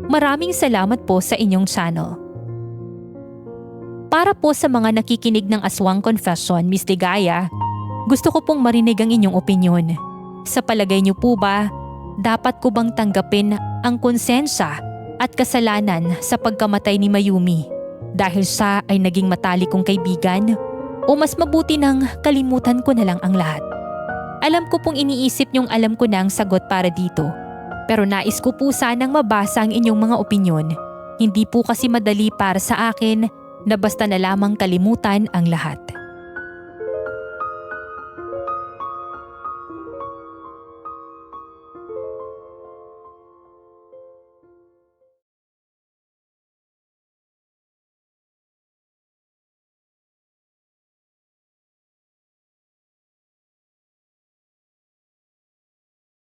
Maraming salamat po sa inyong channel. Para po sa mga nakikinig ng Aswang Confession, Miss Ligaya, gusto ko pong marinig ang inyong opinyon. Sa palagay niyo po ba, dapat ko bang tanggapin ang konsensya at kasalanan sa pagkamatay ni Mayumi dahil siya ay naging matalik kong kaibigan? O mas mabuti nang kalimutan ko na lang ang lahat? Alam ko pong iniisip niyong alam ko na ang sagot para dito. Pero nais ko po sanang mabasa ang inyong mga opinyon. Hindi po kasi madali para sa akin na basta na lamang kalimutan ang lahat.